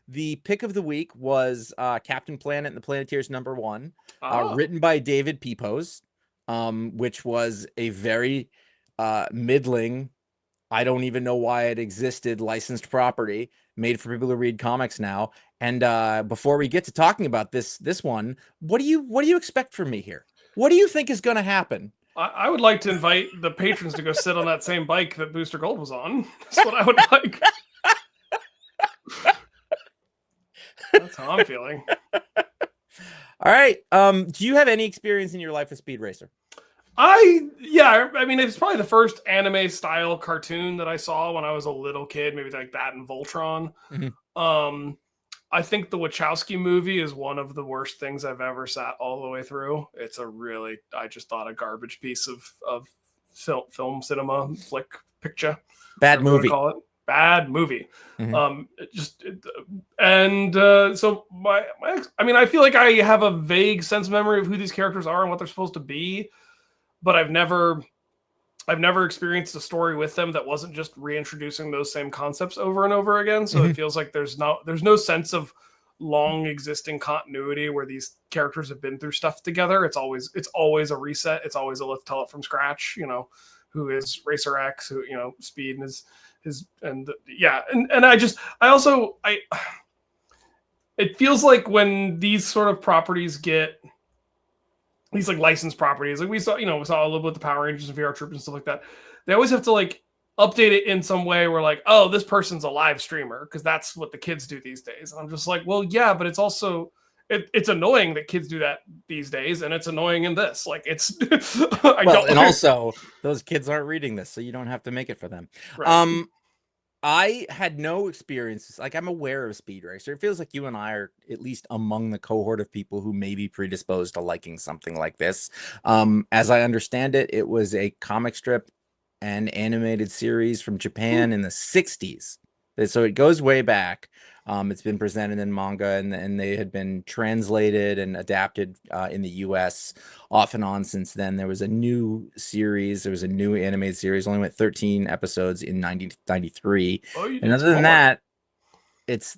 the pick of the week was Captain Planet and the Planeteers #1, written by David Pepose, which was a very middling, I don't even know why it existed, licensed property made for people who read comics now. And before we get to talking about this one, what do you expect from me here? What do you think is going to happen? I would like to invite the patrons to go sit on that same bike that Booster Gold was on. That's what I would like. That's how I'm feeling. All right. Do you have any experience in your life with Speed Racer? I mean, it's probably the first anime style cartoon that I saw when I was a little kid, maybe like that and Voltron. Mm-hmm. I think the Wachowski movie is one of the worst things I've ever sat all the way through. It's I just thought a garbage piece of film cinema flick picture. Bad movie. Call it bad movie. Mm-hmm. So I feel like I have a vague sense of memory of who these characters are and what they're supposed to be, but I've never experienced a story with them that wasn't just reintroducing those same concepts over and over again. So It feels like there's no sense of long existing continuity where these characters have been through stuff together. It's always a reset. It's always a let's tell it from scratch. Who is Racer X? Who Speed and his and yeah, and I it feels like when these sort of properties get these like licensed properties, like we saw a little bit with the Power Rangers and VR Troop and stuff like that. They always have to like update it in some way where like, oh, this person's a live streamer because that's what the kids do these days. And I'm just like, well, yeah, but it's also it's annoying that kids do that these days, and it's annoying in this. Like it's also those kids aren't reading this, so you don't have to make it for them. Right. I had no experiences. Like, I'm aware of Speed Racer. It feels like you and I are at least among the cohort of people who may be predisposed to liking something like this. As I understand it, it was a comic strip and animated series from Japan in the 60s. So it goes way back. It's been presented in manga, and they had been translated and adapted in the US off and on since then. There was a new series. There was a new animated series. Only went 13 episodes in 1993. And other than that, it's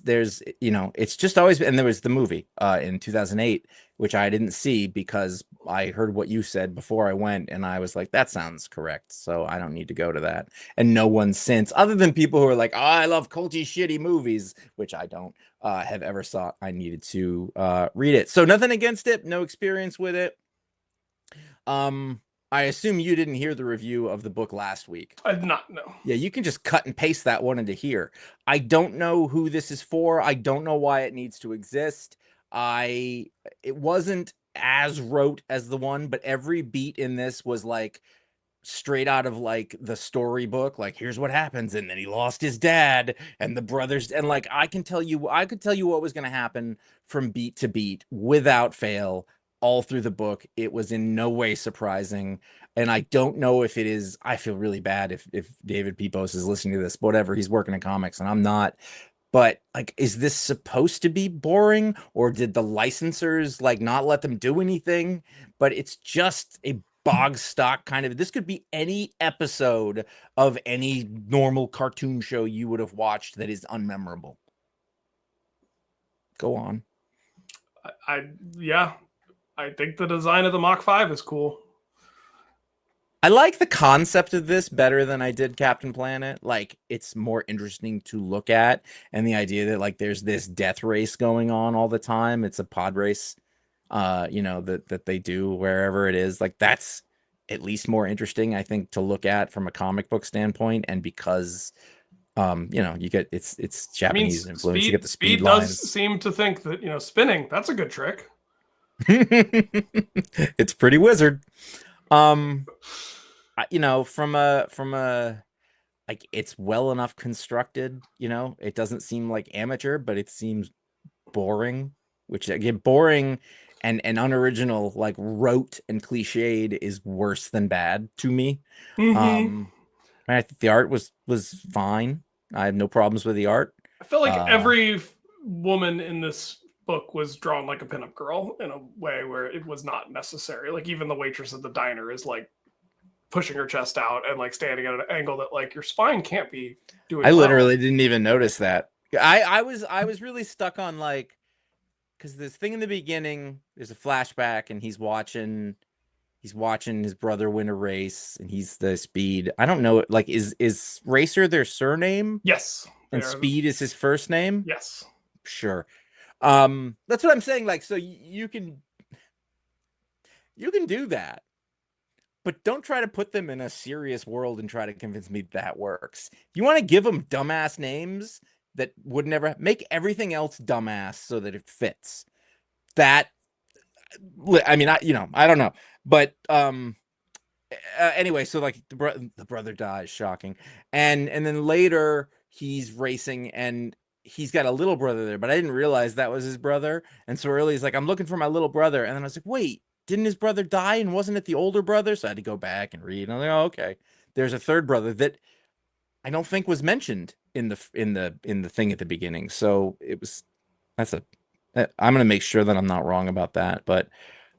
just always been, and there was the movie in 2008, which I didn't see because I heard what you said before I went, and I was like, that sounds correct, so I don't need to go to that. And no one since, other than people who are like, oh, I love culty shitty movies, which I don't, have ever thought I needed to read it. So nothing against it, no experience with it. I assume you didn't hear the review of the book last week. I did not know. Yeah, you can just cut and paste that one into here. I don't know who this is for. I don't know why it needs to exist. It wasn't as rote as the one, but every beat in this was like straight out of like the storybook. Like, here's what happens, and then he lost his dad and the brothers, and like I could tell you what was going to happen from beat to beat without fail all through the book. It was in no way surprising. And I don't know if it is. I feel really bad if David Pepos is listening to this, whatever. He's working in comics and I'm not. But like, is this supposed to be boring, or did the licensors like not let them do anything? But it's just a bog stock kind of. This could be any episode of any normal cartoon show you would have watched that is unmemorable. Go on. I think the design of the Mach 5 is cool. I like the concept of this better than I did Captain Planet. Like, it's more interesting to look at, and the idea that like there's this death race going on all the time. It's a pod race, that they do wherever it is. Like, that's at least more interesting, I think, to look at from a comic book standpoint. And because you get it's Japanese influence. You get the speed lines. Does seem to think that spinning, that's a good trick. It's pretty wizard. From a like, it's well enough constructed. It doesn't seem like amateur, but it seems boring, which again, boring and unoriginal, like rote and cliched, is worse than bad to me. I think the art was fine. I have no problems with the art. I feel like every woman in this book was drawn like a pinup girl in a way where it was not necessary. Like, even the waitress at the diner is like pushing her chest out and like standing at an angle that like your spine can't be doing. I literally didn't even notice that. I was really stuck on like, because this thing in the beginning, there's a flashback and he's watching his brother win a race, and he's the Speed. I don't know, like, is Racer their surname? Yes. And Speed is his first name? Yes. Sure. That's what I'm saying. Like, so you can do that, but don't try to put them in a serious world and try to convince me that works. If you want to give them dumbass names that would never, make everything else dumbass so that it fits. That, I mean, I don't know, but anyway, so like the brother dies, shocking, and then later he's racing and he's got a little brother there, but I didn't realize that was his brother. And so early he's like, I'm looking for my little brother, and then I was like, wait, didn't his brother die, and wasn't it the older brother? So I had to go back and read, and I'm like, oh, okay, there's a third brother that I don't think was mentioned in the thing at the beginning. So I'm gonna make sure that I'm not wrong about that. But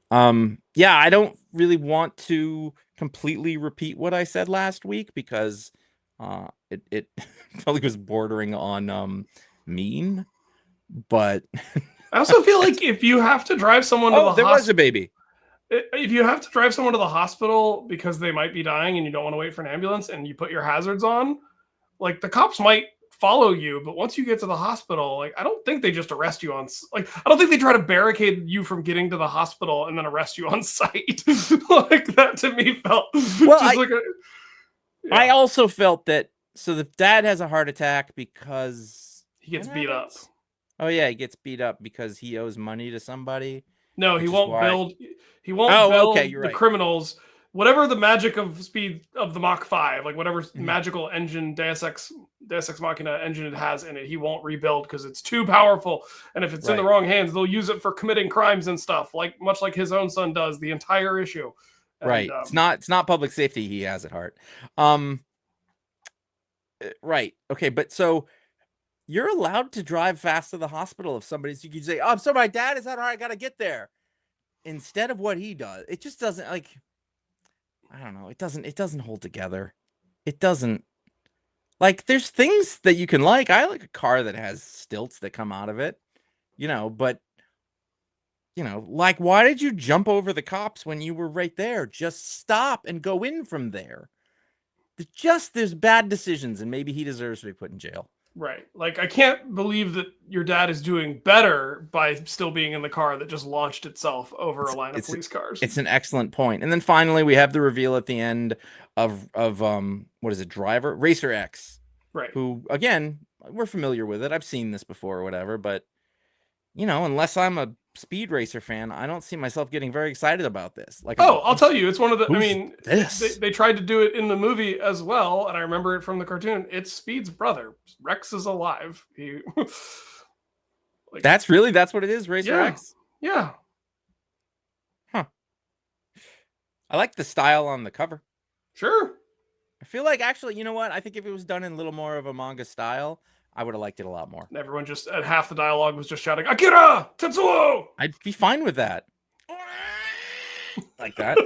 yeah, I don't really want to completely repeat what I said last week, because it probably was bordering on mean. but I also feel like if you have to drive someone to the there was a baby. If you have to drive someone to the hospital because they might be dying and you don't want to wait for an ambulance and you put your hazards on, like the cops might follow you, but once you get to the hospital, like I don't think they just arrest you on like I don't think they try to barricade you from getting to the hospital and then arrest you on site. Like that to me felt well. I also felt that so the dad has a heart attack because he gets beat up. Oh yeah, he gets beat up because he owes money to somebody. No, he won't build. He won't build the right. criminals. Whatever the magic of speed of the Mach 5, like whatever magical engine Deus Ex Machina engine it has in it, he won't rebuild because it's too powerful. And if it's in the wrong hands, they'll use it for committing crimes and stuff, like much like his own son does. The entire issue. And, right. It's not public safety he has at heart. Right. Okay, but so you're allowed to drive fast to the hospital if somebody's. You can say, "Oh, I'm sorry, my dad is out. All right, I gotta get there." Instead of what he does, it just doesn't like. I don't know. It doesn't hold together. It doesn't. Like, there's things that you can like. I like a car that has stilts that come out of it, but, like, why did you jump over the cops when you were right there? Just stop and go in from there. There's bad decisions, and maybe he deserves to be put in jail. Right. Like, I can't believe that your dad is doing better by still being in the car that just launched itself over a line of police cars. It's an excellent point. And then finally, we have the reveal at the end of what is it, Driver? Racer X. Right. Who, again, we're familiar with it. I've seen this before or whatever, but, unless I'm a Speed Racer fan, I don't see myself getting very excited about this. Like, I'll tell you, it's one of the. I mean, this? They tried to do it in the movie as well, and I remember it from the cartoon. It's Speed's brother. Rex is alive. He. That's what it is, Racer X. Yeah. Huh. I like the style on the cover. Sure. I feel like actually, you know what? I think if it was done in a little more of a manga style, I would have liked it a lot more. And everyone just at half the dialogue was just shouting "Akira Tetsuo." I'd be fine with that. Like that.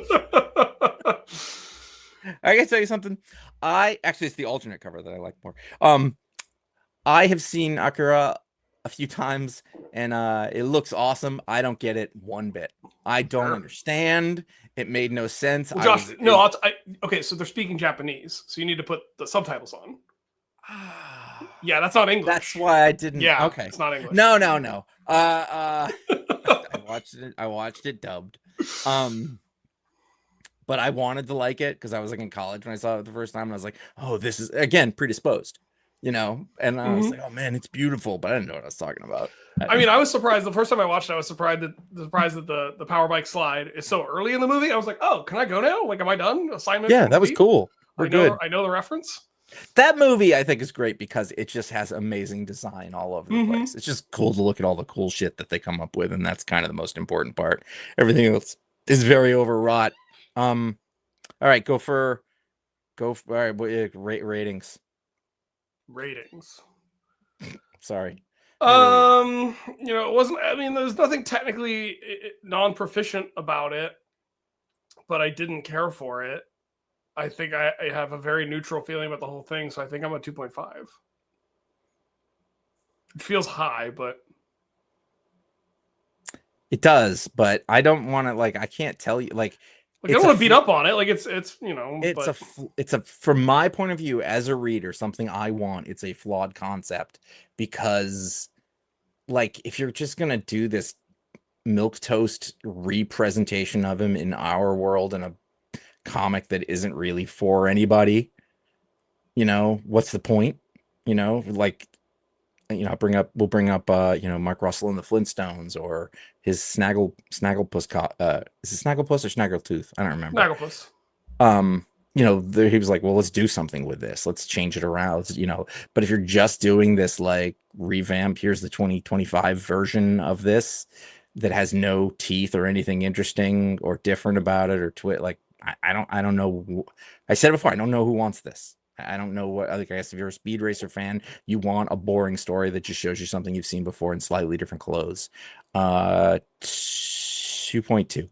I can tell you something. It's the alternate cover that I like more. I have seen Akira a few times, and it looks awesome. I don't get it one bit. I don't understand. It made no sense. Well, Josh, okay, so they're speaking Japanese, so you need to put the subtitles on. Yeah, that's not English. That's why I didn't. Yeah, okay, it's not English. No. I watched it dubbed. But I wanted to like it because I was like in college when I saw it the first time, and I was like, "Oh, this is again predisposed," And I was like, "Oh man, it's beautiful," but I didn't know what I was talking about. I mean, I was surprised the first time I watched it. I was surprised that the power bike slide is so early in the movie. I was like, "Oh, can I go now? Like, am I done? Assignment?" Yeah, that was cool. We're good. I know the reference. That movie, I think, is great because it just has amazing design all over the place. It's just cool to look at all the cool shit that they come up with, and that's kind of the most important part. Everything else is very overwrought. All right, go for all right, ratings. Ratings. Sorry. It wasn't. I mean, there's nothing technically non-proficient about it, but I didn't care for it. I think I have a very neutral feeling about the whole thing, so I think I'm a 2.5. It feels high, but it does. But I don't want to I can't tell you I don't want to beat up on it. Like it's from my point of view as a reader, something I want. It's a flawed concept because, if you're just gonna do this milquetoast representation of him in our world in a comic that isn't really for anybody, what's the point? We'll bring up Mark Russell and the Flintstones or his Snagglepuss. Is it Snagglepuss or Snaggletooth? I don't remember. Snagglepuss. He was like, well, let's do something with this. Let's change it around. But if you're just doing this revamp, here's the 2025 version of this that has no teeth or anything interesting or different about it or I don't know. I said it before. I don't know who wants this. I don't know what. I guess if you're a Speed Racer fan, you want a boring story that just shows you something you've seen before in slightly different clothes. 2.2.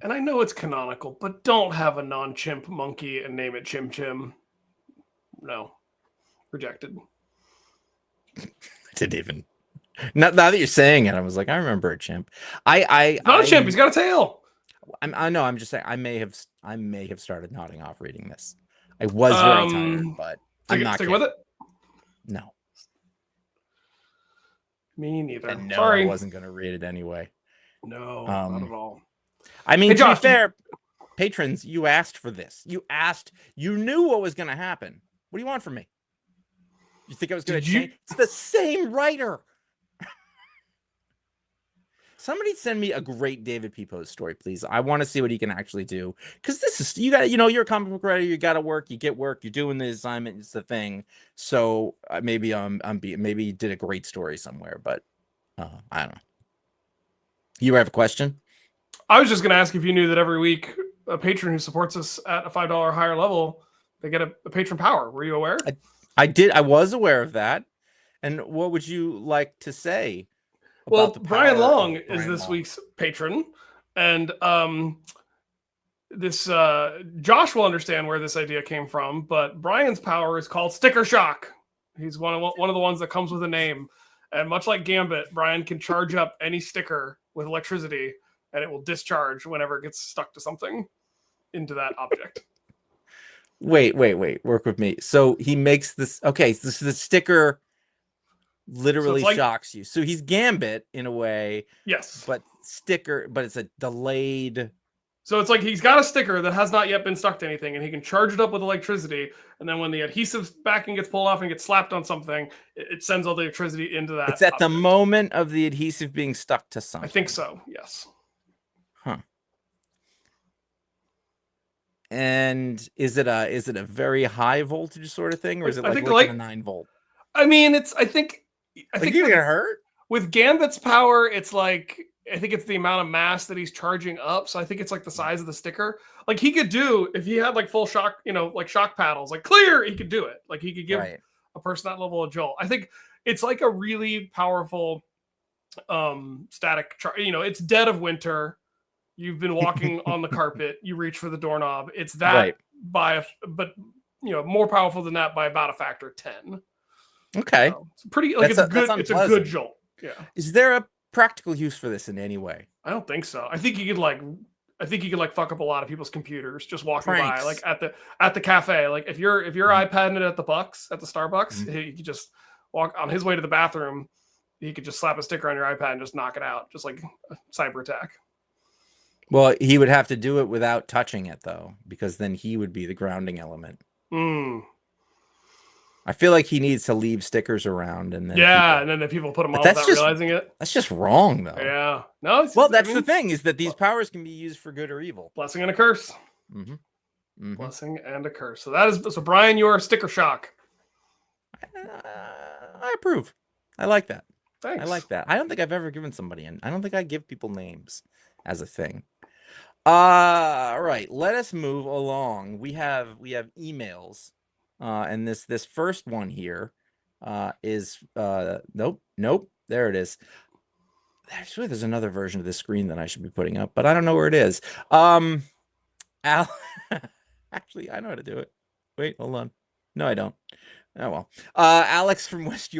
And I know it's canonical, but don't have a non-chimp monkey and name it Chim Chim. No, rejected. I didn't even. Now that you're saying it, I was like, I remember a chimp. Not a chimp. He's got a tail. I know. I'm just saying. I may have started nodding off reading this. I was very tired, but I'm not stick with it. No. Me neither. And no, Sorry. I wasn't going to read it anyway. No, not at all. I mean, to be fair, patrons, you asked for this. You knew what was going to happen. What do you want from me? You think I was going to change? It's the same writer. Somebody send me a great David P. Post story, please. I want to see what he can actually do. Because this is, you're a comic book writer. You got to work. You get work. You're doing the assignment. It's the thing. So maybe maybe he did a great story somewhere, but I don't know. You have a question? I was just going to ask if you knew that every week a patron who supports us at a $5 higher level, they get a patron power. Were you aware? I did. I was aware of that. And what would you like to say? Well, Brian Long is this week's patron, and this Josh will understand where this idea came from. But Brian's power is called Sticker Shock. He's one of the ones that comes with a name, and much like Gambit, Brian can charge up any sticker with electricity, and it will discharge whenever it gets stuck to something into that object. Wait. Work with me. So he makes this. Okay, this is the sticker. Literally shocks you. So he's Gambit in a way. Yes. But it's a delayed. So it's like he's got a sticker that has not yet been stuck to anything, and he can charge it up with electricity. And then when the adhesive backing gets pulled off and gets slapped on something, it sends all the electricity into that. It's at the moment of the adhesive being stuck to something. I think so. Yes. Huh. And is it a very high voltage sort of thing, or is it like a 9 volt? I mean, I think you're gonna hurt with Gambit's power. It's like, I think it's the amount of mass that he's charging up. So I think it's like the size of the sticker. Like he could do, if he had like full shock, like shock paddles, like clear, he could do it. Like he could give a person that level of jolt. I think it's like a really powerful static charge. It's dead of winter. You've been walking on the carpet. You reach for the doorknob. It's that but more powerful than that by about a factor of 10. Okay. So it's pretty like it's a good jolt. Yeah. Is there a practical use for this in any way? I don't think so. I think you could fuck up a lot of people's computers just walking by, like at the cafe. Like if you're iPadding it at the Starbucks, he could just walk on his way to the bathroom. He could just slap a sticker on your iPad and just knock it out, just like a cyber attack. Well, he would have to do it without touching it though, because then he would be the grounding element. I feel like he needs to leave stickers around, and then and then people put them on without realizing it. That's just wrong, though. Yeah, no. That's the thing, is that these powers can be used for good or evil. Blessing and a curse. Blessing and a curse. So Brian, you're Sticker Shock. I approve. I like that. Thanks. I like that. I don't think I've ever given somebody I don't think I give people names as a thing. All right, let us move along. We have emails. And this first one here is nope, there it is. Actually, there's another version of this screen that I should be putting up, but I don't know where it is. Actually, I know how to do it. Wait, hold on. No, I don't. Oh well. Alex from West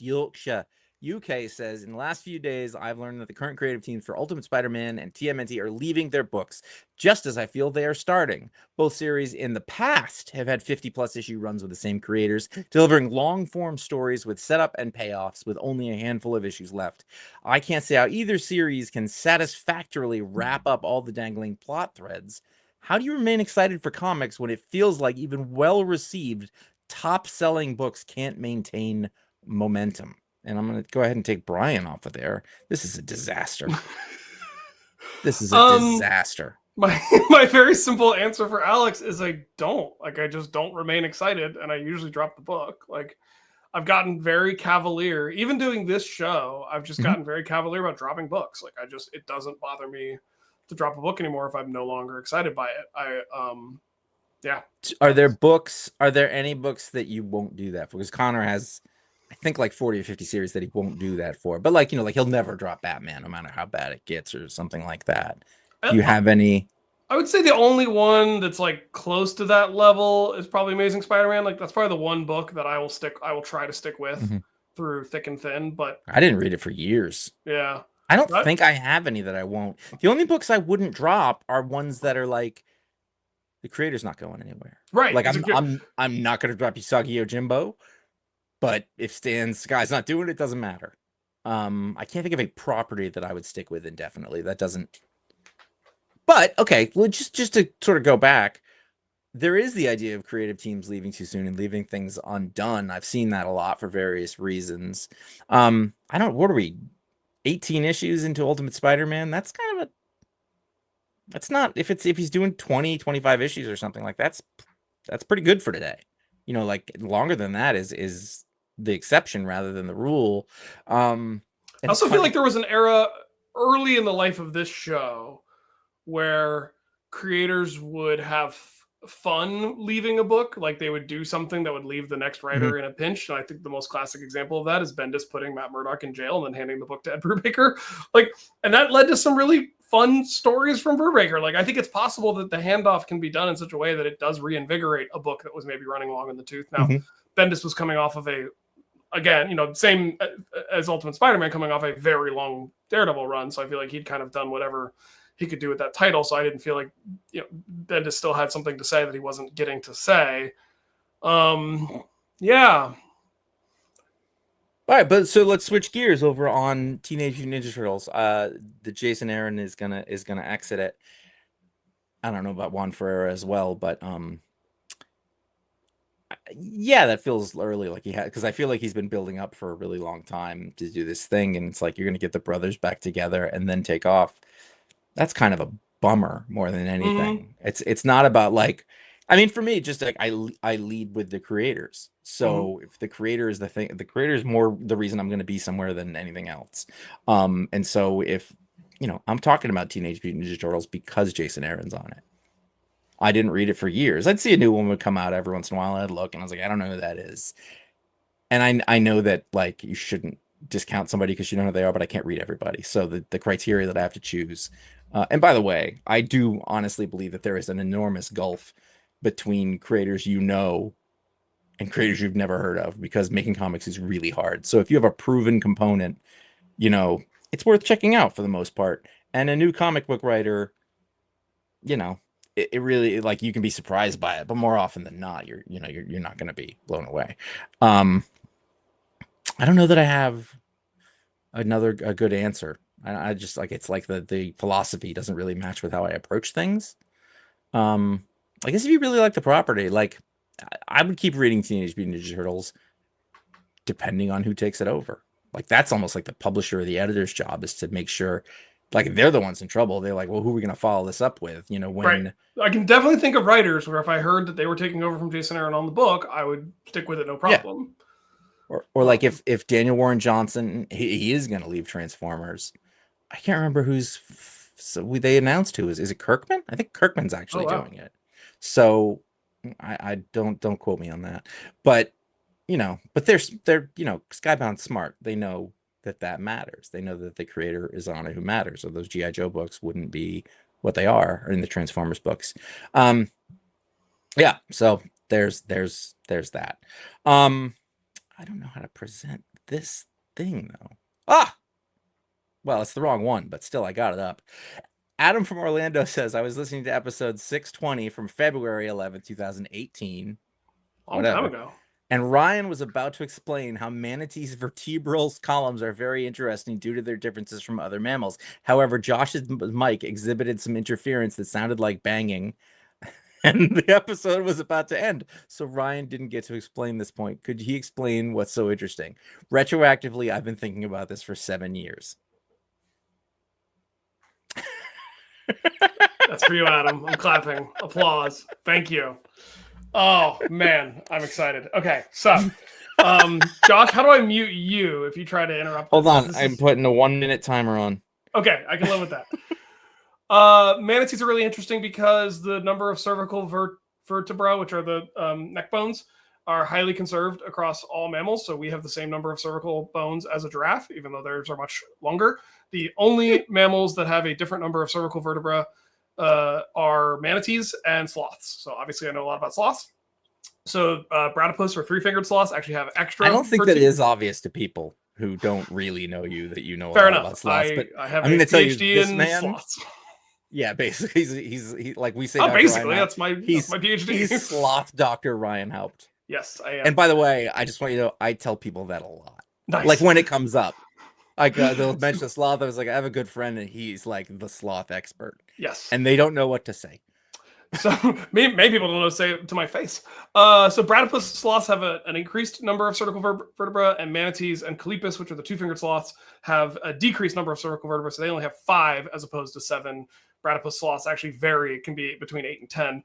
Yorkshire, UK says, in the last few days, I've learned that the current creative teams for Ultimate Spider-Man and TMNT are leaving their books, just as I feel they are starting. Both series in the past have had 50-plus issue runs with the same creators, delivering long-form stories with setup and payoffs with only a handful of issues left. I can't say how either series can satisfactorily wrap up all the dangling plot threads. How do you remain excited for comics when it feels like even well-received, top-selling books can't maintain momentum? And I'm going to go ahead and take Brian off of there. This is a disaster. This is a disaster. My very simple answer for Alex is I just don't remain excited, and I usually drop the book. Like, I've gotten very cavalier. Even doing this show, I've just gotten very cavalier about dropping books. Like, it doesn't bother me to drop a book anymore if I'm no longer excited by it. Are there any books that you won't do that for? Because Conor has, I think, like 40 or 50 series that he won't do that for. But like he'll never drop Batman no matter how bad it gets or something like that. Do you have any? I would say the only one that's like close to that level is probably Amazing Spider-Man. Like, that's probably the one book that I will try to stick with through thick and thin, but I didn't read it for years. Yeah. I don't think I have any that I won't. The only books I wouldn't drop are ones that are like the creator's not going anywhere. Right. Like I'm not going to drop Usagi Yojimbo, but if Stan Sky's not doing it, doesn't matter. I can't think of a property that I would stick with indefinitely. That doesn't. But okay, well, just to sort of go back, there is the idea of creative teams leaving too soon and leaving things undone. I've seen that a lot for various reasons. I don't. What are we? 18 issues into Ultimate Spider-Man? That's kind of a. That's not if he's doing 20, 25 issues or something like that's pretty good for today. You know, like longer than that is the exception rather than the rule. I also feel like there was an era early in the life of this show where creators would have fun leaving a book, like they would do something that would leave the next writer in a pinch. And I think the most classic example of that is Bendis putting Matt Murdock in jail and then handing the book to Ed Brubaker. Like, and that led to some really fun stories from Brubaker. Like, I think it's possible that the handoff can be done in such a way that it does reinvigorate a book that was maybe running long in the tooth. Now, Bendis was coming off of again, same as Ultimate Spider-Man, coming off a very long Daredevil run. So I feel like he'd kind of done whatever he could do with that title. So I didn't feel like, Bendis still had something to say that he wasn't getting to say. Yeah. All right, but so let's switch gears over on Teenage Mutant Ninja Turtles. The Jason Aaron is gonna exit it. I don't know about Juan Ferreira as well, but yeah, that feels early, like he had, because I feel like he's been building up for a really long time to do this thing, and it's like you're gonna get the brothers back together and then take off. That's kind of a bummer more than anything. It's not about like, I mean, for me, just like I lead with the creators. So if the creator is the thing, the creator is more the reason I'm going to be somewhere than anything else. And so if, I'm talking about Teenage Mutant Ninja Turtles because Jason Aaron's on it. I didn't read it for years. I'd see a new one would come out every once in a while. And I'd look and I was like, I don't know who that is. And I know that like you shouldn't discount somebody because you don't know who they are, but I can't read everybody. So the criteria that I have to choose. And by the way, I do honestly believe that there is an enormous gulf between creators and creators you've never heard of, because making comics is really hard. So if you have a proven component, it's worth checking out for the most part. And a new comic book writer, it really, like, you can be surprised by it, but more often than not, you're not going to be blown away. I don't know that I have a good answer. I just like, it's like the philosophy doesn't really match with how I approach things. I guess if you really like the property, like I would keep reading Teenage Mutant Ninja Turtles depending on who takes it over. Like that's almost like the publisher or the editor's job is to make sure, like, they're the ones in trouble. They're like, well, who are we going to follow this up with? When right. I can definitely think of writers where if I heard that they were taking over from Jason Aaron on the book, I would stick with it, no problem. Yeah. Or like if Daniel Warren Johnson, he is going to leave Transformers. I can't remember they announced who is it Kirkman? I think Kirkman's actually doing it. So I don't quote me on that, but but they're Skybound smart. They know that matters. They know that the creator is on it who matters. So those G.I. Joe books wouldn't be what they are in the Transformers books. Yeah. So there's that. I don't know how to present this thing though. Well, it's the wrong one, but still I got it up. Adam from Orlando says, I was listening to episode 620 from February 11th, 2018. Long time ago. And Ryan was about to explain how manatees' vertebral columns are very interesting due to their differences from other mammals. However, Josh's mic exhibited some interference that sounded like banging, and the episode was about to end. So Ryan didn't get to explain this point. Could he explain what's so interesting? Retroactively, I've been thinking about this for 7 years. That's for you, Adam. I'm clapping. Applause. Thank you. Oh man, I'm excited. Okay, so Josh, how do I mute you if you try to interrupt? Hold on, I'm putting a 1-minute timer on. Okay, I can live with that. Manatees are really interesting because the number of cervical vertebrae, which are the neck bones, are highly conserved across all mammals. So we have the same number of cervical bones as a giraffe, even though theirs are much longer. The only mammals that have a different number of cervical vertebrae are manatees and sloths. So obviously I know a lot about sloths. So Bradipus or three-fingered sloths actually have extra. I don't think that is obvious to people who don't really know you that you know Fair a lot enough. about sloths. But I have I'm going a to tell you, PhD this in man, sloths. yeah, basically, he's like we say. Oh, Dr. basically, Ryan that's my PhD. He's sloth Dr. Ryan Haupt. Yes, I am. And by the way, I just want you to know, I tell people that a lot. Nice. Like when it comes up, like they'll mention a sloth. I was like, I have a good friend, and he's like the sloth expert. Yes. And they don't know what to say. So maybe people don't know to say it to my face. So Bradipus sloths have an increased number of cervical vertebrae, and manatees and Calepus, which are the two-fingered sloths, have a decreased number of cervical vertebrae. So they only have 5 as opposed to 7. Bradipus sloths actually vary. It can be between 8 and 10.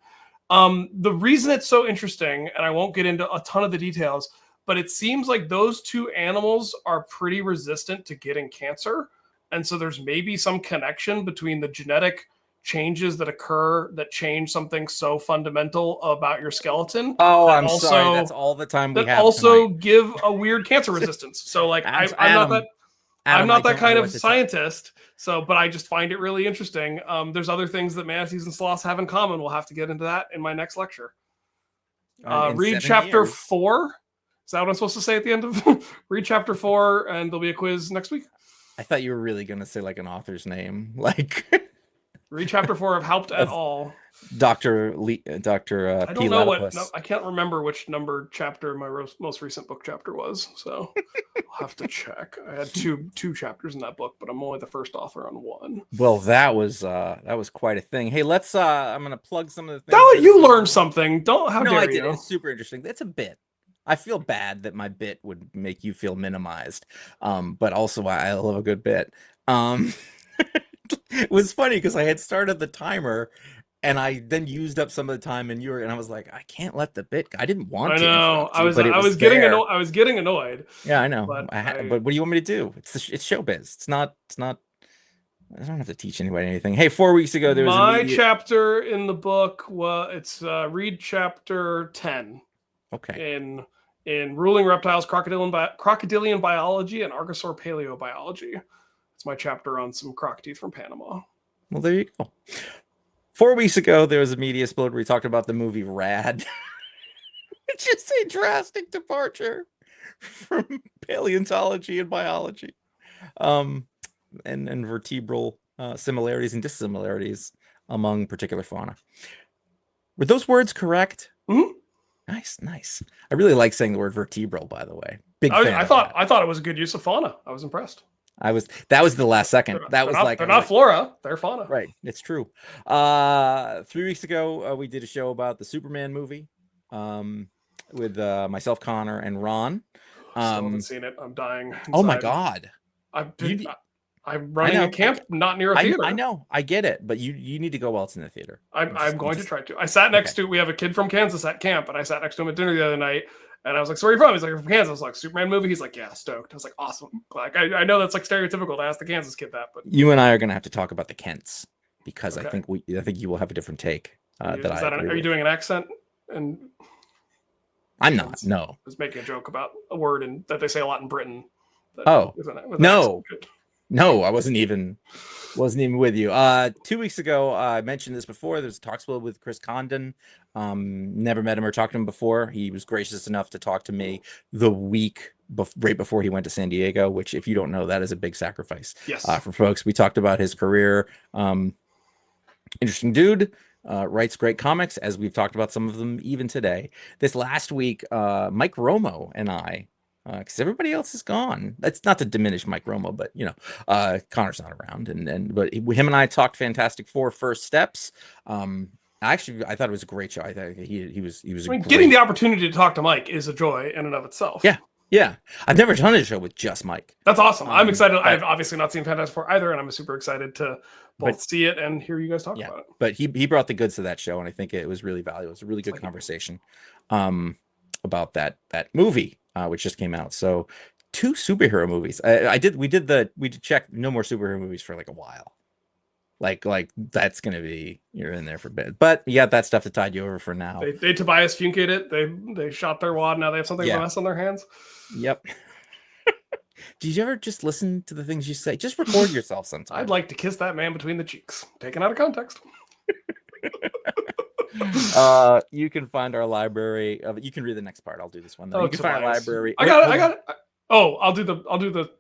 The reason it's so interesting, and I won't get into a ton of the details, but it seems like those 2 animals are pretty resistant to getting cancer. And so there's maybe some connection between the genetic changes that occur that change something so fundamental about your skeleton. Oh, I'm sorry. That's all the time we have. Also give a weird cancer resistance. So like I'm not that kind of scientist. So, but I just find it really interesting. There's other things that manatees and sloths have in common. We'll have to get into that in my next lecture. Read chapter 4. Is that what I'm supposed to say at the end of read chapter 4, and there'll be a quiz next week? I thought you were really going to say like an author's name, like read chapter 4 of Haupt et al. Dr. I don't know what. No, I can't remember which number chapter my most recent book chapter was. So I'll have to check. I had two chapters in that book, but I'm only the first author on 1. Well, that was quite a thing. Hey, let's. I'm gonna plug some of the things. Now you learned something. How dare you? No, I did. It's super interesting. It's a bit. I feel bad that my bit would make you feel minimized, but also I love a good bit. It was funny because I had started the timer, and I then used up some of the time, and I was like, I can't let the bit. I didn't want to. I know. I was getting annoyed. Yeah, I know. But what do you want me to do? It's showbiz. It's not. I don't have to teach anybody anything. Hey, 4 weeks ago there was my chapter in the book. It's read chapter 10. Okay. In ruling reptiles, crocodilian biology, and archosaur paleobiology. It's my chapter on some croc teeth from Panama. Well, there you go. 4 weeks ago, there was a media explode where we talked about the movie Rad, which is a drastic departure from paleontology and biology, and vertebral similarities and dissimilarities among particular fauna. Were those words correct? Mm-hmm. Nice. I really like saying the word vertebral, by the way. I thought it was a good use of fauna. I was impressed. That was the last second. They're not flora, they're fauna. Right. It's true. 3 weeks ago, we did a show about the Superman movie, with myself, Conor, and Ron. Still haven't seen it. I'm dying. Inside. Oh my God. I'm running a camp not near a theater. I know. I get it, but you need to go while it's in the theater. I'm going to try to. I sat next to, we have a kid from Kansas at camp, and I sat next to him at dinner the other night, and I was like, so where are you from? He's like, from Kansas. I was like, Superman movie? He's like, yeah, stoked. I was like, awesome. Like, I know that's like stereotypical to ask the Kansas kid that, but you and I are going to have to talk about the Kents, because okay. I think you will have a different take. Are you doing an accent? And I'm not. No, I was making a joke about a word that they say a lot in Britain. No, I wasn't even with you. 2 weeks ago, I mentioned this before. There's a talk split with Chris Condon. Never met him or talked to him before. He was gracious enough to talk to me the week right before he went to San Diego, which, if you don't know, that is a big sacrifice. Yes. For folks. We talked about his career. Interesting dude. Writes great comics, as we've talked about some of them even today. This last week, Mike Romo and I, because everybody else is gone. That's not to diminish Mike Romo, but Conor's not around, but him and I talked Fantastic Four First Steps. I thought it was a great show. I thought he was. Getting the opportunity to talk to Mike is a joy in and of itself. Yeah. I've never done a show with just Mike. That's awesome. I'm excited. I've obviously not seen Fantastic Four either, and I'm super excited to both see it and hear you guys talk about it. But he brought the goods to that show, and I think it was really valuable. It was a really good conversation about that movie, which just came out. So 2 superhero movies. We did check no more superhero movies for like a while. Like that's gonna be, you're in there for a bit, but you got that stuff to tide you over for now. They Tobias Funked it. They shot their wad. Now they have something less on their hands. Yep. Did you ever just listen to the things you say? Just record yourself sometime. I'd like to kiss that man between the cheeks. Taken out of context. You can find our library of. You can read the next part. I'll do this one though. Oh, you can find our library. I got it. Oh, I'll do the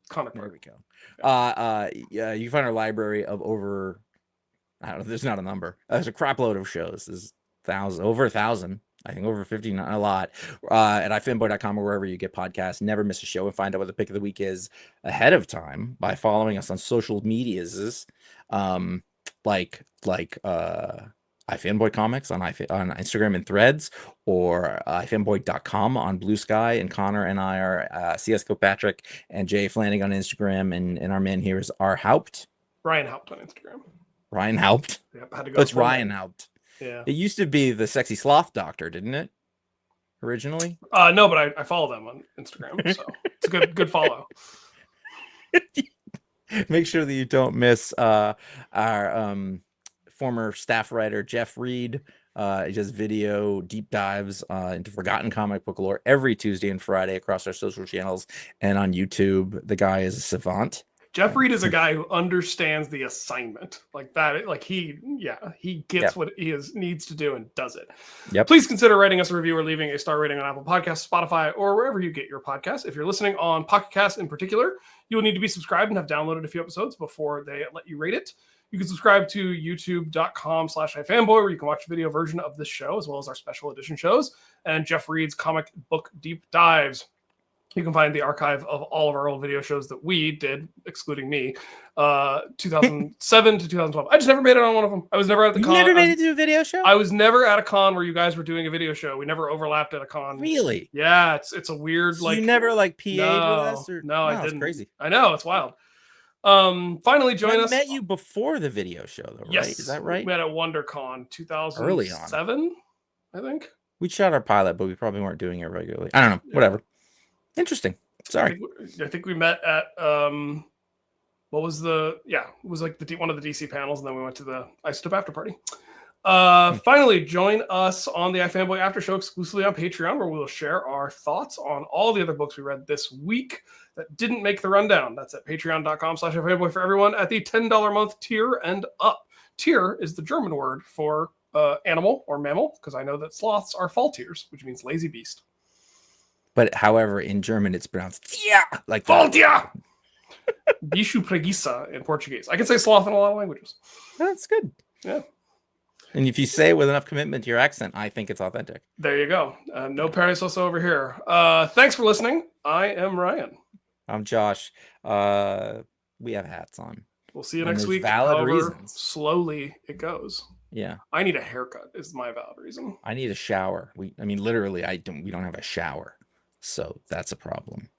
comic There part. we go. Yeah, you can find our library of over. I don't know. There's not a number. There's a crap load of shows. There's over 1,000. I think over 50, not a lot. At ifanboy.com or wherever you get podcasts. Never miss a show and find out what the pick of the week is ahead of time by following us on social medias, like iFanboy Comics on Instagram and Threads, or ifanboy.com on Blue Sky. And Connor and I are CS Patrick and Jay Flanagan on Instagram, and our man here is R. Haupt. Ryan Haupt on Instagram. Ryan Haupt. Yep, had to go. It's Ryan Haupt. Yeah. It used to be the Sexy Sloth Doctor, didn't it? Originally? No, but I follow them on Instagram, so it's a good follow. Make sure that you don't miss our former staff writer Jeff Reed. He does video deep dives into forgotten comic book lore every Tuesday and Friday across our social channels and on YouTube. The guy is a savant. Jeff Reed is a guy who understands the assignment like that. Like he gets what he needs to do and does it. Yep. Please consider writing us a review or leaving a star rating on Apple Podcasts, Spotify, or wherever you get your podcasts. If you're listening on Pocket Cast in particular, you will need to be subscribed and have downloaded a few episodes before they let you rate it. You can subscribe to youtube.com/ifanboy, where you can watch a video version of this show, as well as our special edition shows and Jeff Reed's comic book deep dives. You can find the archive of all of our old video shows that we did, excluding me, 2007 to 2012. I just never made it on one of them. I was never at the con. You never made it to a video show? I was never at a con where you guys were doing a video show. We never overlapped at a con. Really? Yeah, it's a weird, so you never PA'd with us? No, I didn't. It's crazy. I know, it's wild. Finally join us. I met you before the video show, though, right? Yes. Is that right? We met at WonderCon 2007, early on. I think. We shot our pilot, but we probably weren't doing it regularly. I don't know. Yeah. Whatever. Interesting. Sorry. I think we met at what was it was like one of the DC panels, and then we went to the Isotope after party. Finally, join us on the iFanboy After Show exclusively on Patreon, where we will share our thoughts on all the other books we read this week that didn't make the rundown. That's at patreon.com/iFanboy for everyone at the $10 a month tier and up. Tier is the German word for animal or mammal, because I know that sloths are Faultiers, which means lazy beast. But however, in German, it's pronounced Tier, like Faultier. Bicho preguiça in Portuguese. I can say sloth in a lot of languages. That's good. Yeah. And if you say it with enough commitment to your accent, I think it's authentic. There you go. No perezoso over here. Thanks for listening. I am Ryan. I'm Josh. We have hats on. We'll see you next week. Valid reasons. Slowly it goes. Yeah. I need a haircut is my valid reason. I need a shower. Literally, we don't have a shower. So that's a problem.